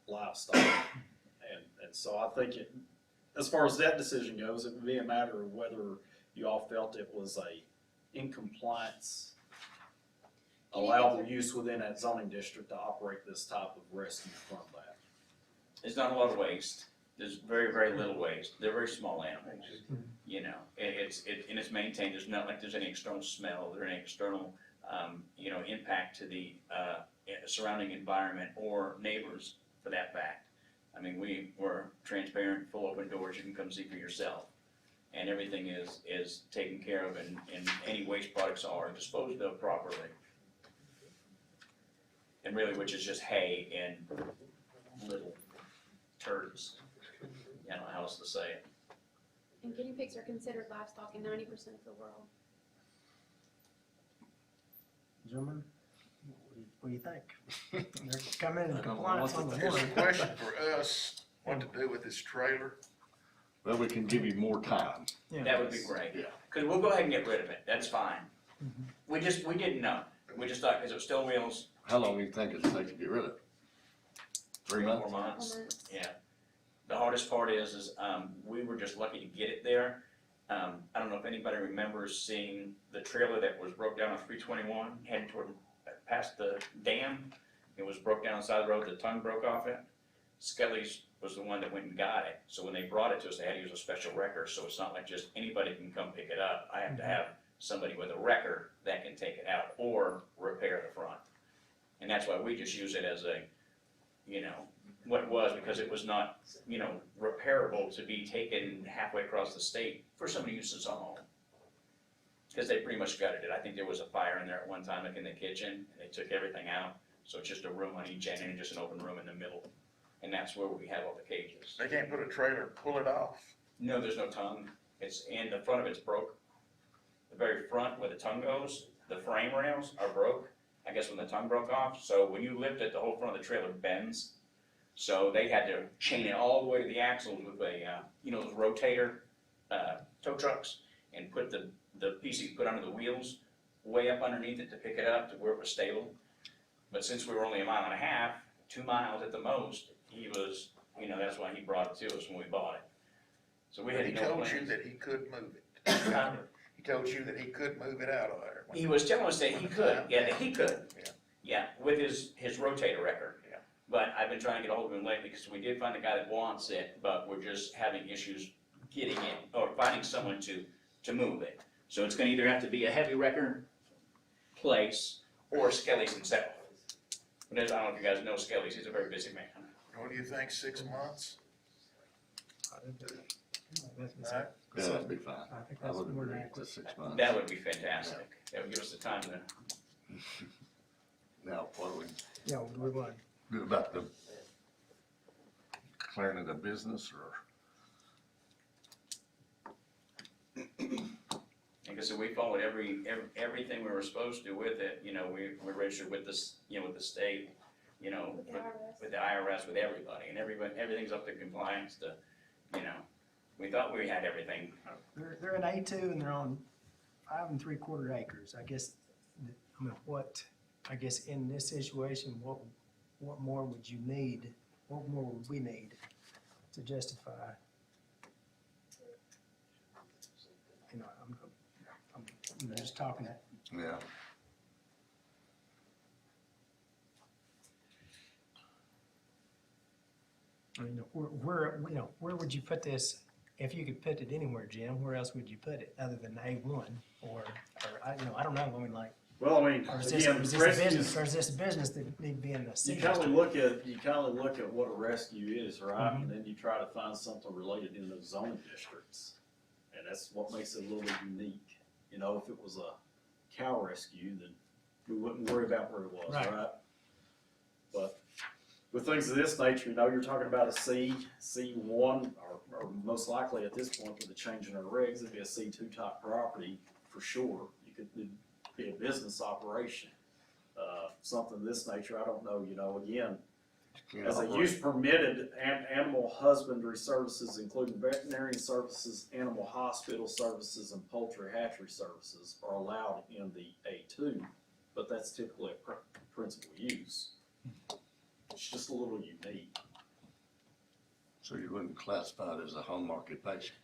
livestock. And so I think as far as that decision goes, it would be a matter of whether you all felt it was a in compliance allowable use within that zoning district to operate this type of rescue from that. There's not a lot of waste, there's very, very little waste, they're very small animals, and it's maintained, there's not like there's any external smell, or any external, impact to the, surrounding environment or neighbors for that fact. I mean, we're transparent, full open doors, you can come see for yourself. And everything is taken care of and any waste products are disposed of properly. And really, which is just hay and little turds. I don't know how else to say it. and guinea pigs are considered livestock in 90% of the world. Gentlemen, what do you think? They're coming in I don't know compliance what on the Here's one. a question for us, what to do with this trailer? Well, we can give you more time. Yeah. That would be great. Yeah. Cause we'll go ahead and get rid of it, that's fine. We didn't know, we just thought, cause it was still wheels. How long do you think it'll take to get rid of it? 3 months? 4 months, yeah. The hardest part is, we were just lucky to get it there. I don't know if anybody remembers seeing the trailer that was broke down on 321, heading toward, past the dam. It was broke down on the side of the road, the tongue broke off it. Skelly's was the one that went and got it, so when they brought it to us, they had to use a special wrecker, so it's not like just anybody can come pick it up. I have to have somebody with a wrecker that can take it out or repair the front. And that's why we just use it as a, what it was, because it was not, repairable to be taken halfway across the state for somebody who uses a home. Because they pretty much gutted it. I think there was a fire in there at one time, like in the kitchen, and they took everything out. So it's just a room on each end and just an open room in the middle. And that's where we have all the cages. They can't put a trailer, pull it off? No, there's no tongue. And the front of it's broke. The very front where the tongue goes, the frame rails are broke. I guess when the tongue broke off. So when you lift it, the whole front of the trailer bends. So they had to chain it all the way to the axles with a, those rotator, tow trucks, and put the piece you put under the wheels way up underneath it to pick it up to where it was stable. But since we were only 1.5 miles, 2 miles at the most, he was, that's why he brought it to us when we bought it. So we had He no told you plans. that he could move it. He told you that he could move it out of there. He was telling us that he could, that he could. Yeah. Yeah, with his rotator record. Yeah. But I've been trying to get a hold of him lately because we did find a guy that wants it, but we're just having issues getting in, or finding someone to move it. So it's gonna either have to be a heavy wrecker place or Skelly's himself. But as, I don't know if you guys know Skelly's, he's a very busy man. What do you think, 6 months? Yeah, that'd be fine. I think I that's would more agree than to 6 months. That would be fantastic. That would give us the time to, Now, what do we Yeah, we're going. do about the declaring it a business or? like I said, we followed everything we were supposed to with it, you know, we're registered with this, you know, with the state, you know, with the IRS, with everybody, and everything's up to compliance to, you know, we thought we had everything. They're in A2 and they're on 5 3/4 acres. I guess, I mean, I guess in this situation, what more would you need? What more would we need to justify? You know, I'm just talking it. Yeah. I mean, where would you put this? If you could put it anywhere, Jim, where else would you put it other than A1? Or I don't know. I mean, like. Well, I mean, Or is again, this a rescue business, is- or is this a business that need to be in the You city? kind of look at what a rescue is, right? Mhm. And then you try to find something related in those zoning districts. And that's what makes it a little unique. You know, if it was a cow rescue, then we wouldn't worry about where it was, Right. right? But with things of this nature, you know, you're talking about a C1, or most likely at this point with the change in our regs, it'd be a C2 type property for sure. It'd be a business operation. Something of this nature, I don't know, you know, again, as a use permitted, animal husbandry services, including veterinary services, animal hospital services, and poultry hatchery services are allowed in the A2, but that's typically a principal use. It's just a little unique. So you wouldn't classify it as a home occupation?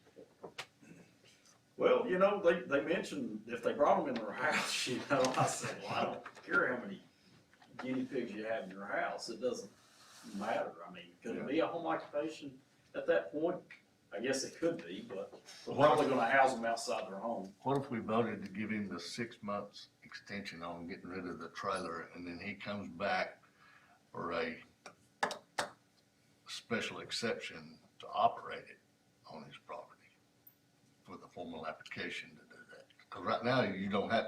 Well, you know, they mentioned if they brought them in their house, you know, I said, well, I don't care how many guinea pigs you have in your house, it doesn't matter. I mean, could it be a home occupation at that point? I guess it could be, but we're probably gonna house them outside their home. What if we voted to give him the 6 months extension on getting rid of the trailer, and then he comes back for a special exception to operate it on his property with a formal application to do that? Because right now,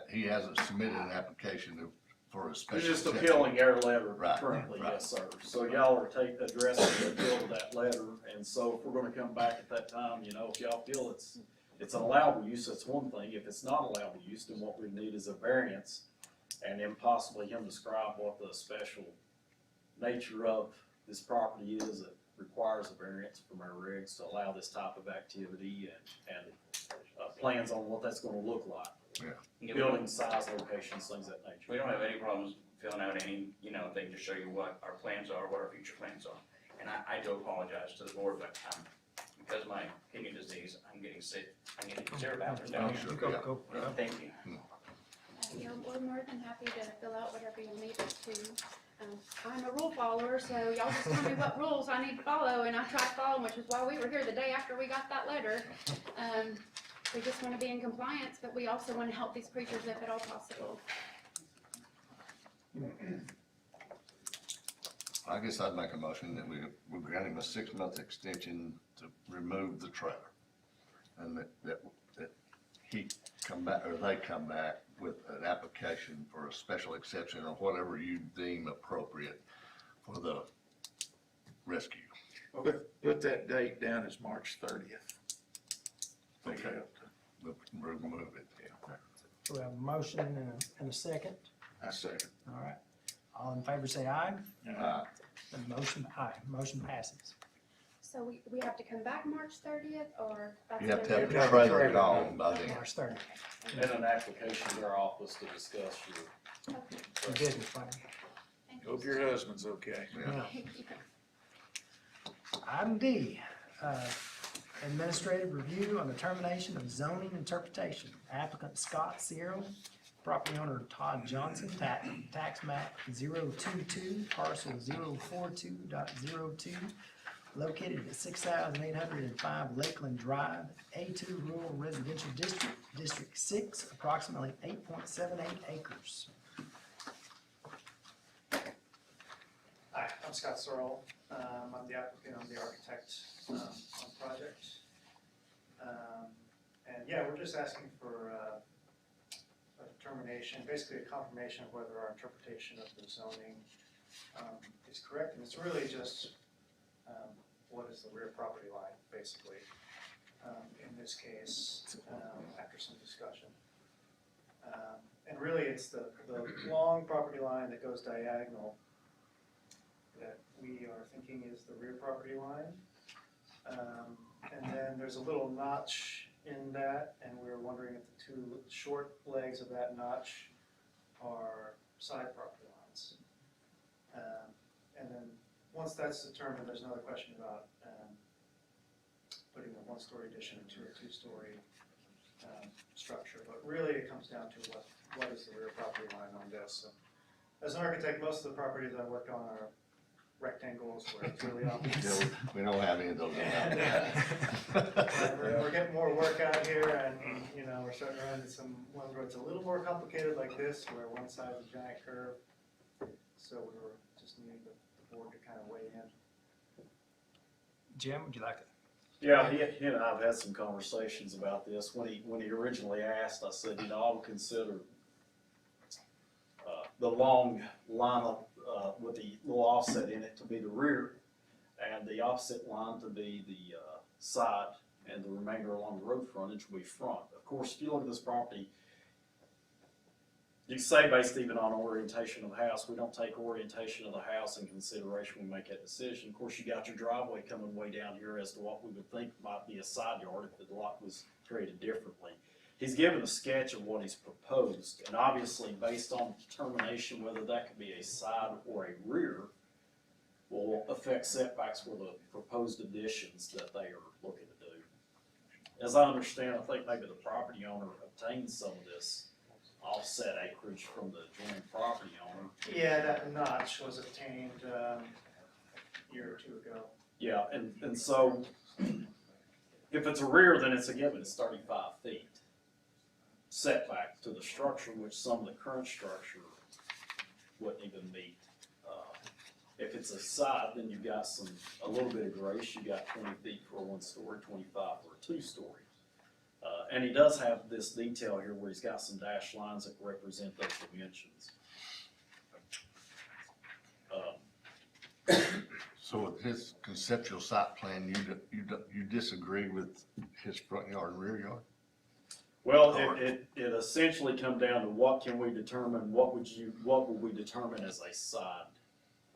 he hasn't submitted an application for a special You're just exception. appealing their letter Right, currently, right. yes, sir. So y'all are addressing the appeal to that letter, and so if we're gonna come back at that time, you know, if y'all feel it's an allowable use, that's one thing. If it's not allowable use, then what we need is a variance, and then possibly him describe what the special nature of this property is that requires a variance from our regs to allow this type of activity, and plans on what that's gonna look like. Yeah. Building size, locations, things of that nature. we don't have any problems filling out any, you know, thing to show you what our plans are, what our future plans are. And I do apologize to the board, but, because of my kidney disease, I'm getting sick, I need to zero bathroom down here. Go. Thank you. We're more than happy to fill out whatever you need us to. I'm a rule follower, so y'all just tell me what rules I need to follow, and I try to follow them, which is why we were here the day after we got that letter. We just want to be in compliance, but we also want to help these creatures if at all possible. I guess I'd make a motion that we grant him a 6-month extension to remove the trailer. And that he come back, or they come back with an application for a special exception or whatever you deem appropriate for the rescue. Put that date down as March 30th. Okay. We'll remove it, yeah. We have a motion and a second. I second. All right. All in favor say aye. Aye. The motion passes. So we have to come back March 30th, or that's. You have to their- have the trailer gone by then. March 30th. And an application to our office to discuss your. The business plan. Hope your husband's okay. Yeah. Item D, administrative review on the termination of zoning interpretation. Applicant Scott Cyril, property owner Todd Johnson, tax map 022, parcel 042.02, located at 6,805 Lakeland Drive, A2 Rural Residential District, District 6, approximately 8.78 acres. Hi, I'm Scott Searle. I'm the applicant, I'm the architect on the project. And yeah, we're just asking for a determination, basically a confirmation of whether our interpretation of the zoning is correct. And it's really just what is the rear property line, basically, in this case, after some discussion. And really, it's the long property line that goes diagonal that we are thinking is the rear property line. And then there's a little notch in that, and we're wondering if the two short legs of that notch are side property lines. And then once that's determined, there's another question about putting a one-story addition into a two-story structure. But really, it comes down to what is the rear property line on this. So, as an architect, most of the properties I worked on are rectangles where it's really obvious. Yeah, we don't have any of those around. We're getting more work out here, and you know, we're starting to run into some ones where it's a little more complicated like this, where one side is a giant curve. So we were just needing the board to kind of weigh in. Jim, would you like to? Yeah, he and I have had some conversations about this. When he originally asked, I said, you know, I would consider the long line of, with the little offset in it to be the rear, and the offset line to be the side, and the remainder along the road frontage will be front. Of course, if you look at this property, you can say based even on orientation of the house, we don't take orientation of the house in consideration when we make that decision. Of course, you got your driveway coming way down here as to what we would think might be a side yard if the lot was created differently. He's given a sketch of what he's proposed, and obviously based on determination whether that could be a side or a rear will affect setbacks for the proposed additions that they are looking to do. As I understand, I think maybe the property owner obtained some of this offset acreage from the adjoining property owner. Yeah, that notch was obtained a year or two ago. Yeah, and so if it's a rear, then it's a given, it's 35 feet setback to the structure, which some of the current structure wouldn't even meet. If it's a side, then you've got a little bit of grace. You got 20 feet for a one-story, 25 for a two-story. And he does have this detail here where he's got some dashed lines that represent those dimensions. So with his conceptual site plan, you disagree with his front yard and rear yard? Well, it essentially come down to what can we determine, what would we determine as a side,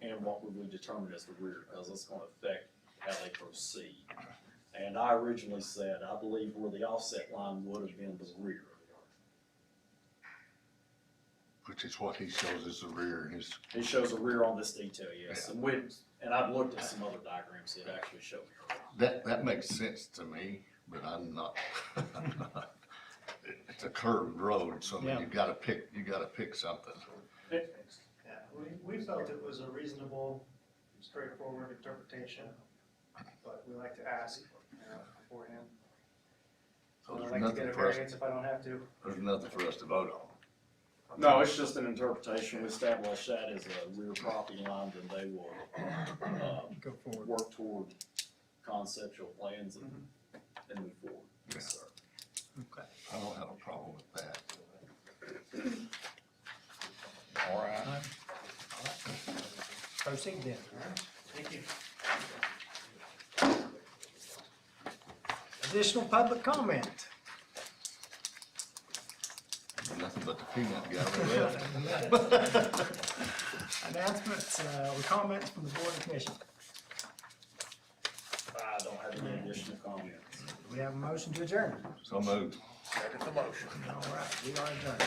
and what would we determine as the rear, because it's gonna affect how they proceed. And I originally said, I believe where the offset line would have been the rear. Which is what he shows as the rear in his. He shows a rear on this detail, yes, Yeah. and I've looked at some other diagrams that actually show me. That makes sense to me, but I'm not. It's a curved road, so I mean, Yeah. you gotta pick something. Yeah, we felt it was a reasonable, straightforward interpretation, but we like to ask beforehand. So I there's like to get nothing a for us, variance if I don't have to. there's nothing for us to vote on. No, it's just an interpretation. We establish that as a rear property line, then they will, Go forward. work toward conceptual plans and move forward. Yes, sir. Okay. I don't have a problem with that. All right. All right. Proceed then. Thank you. Additional public comment. Nothing but the peanut gallery left. Announcements, or comments from the board and commission. I don't have any additional comments. We have a motion to adjourn. So moved. Second the motion. All right, we are adjourned.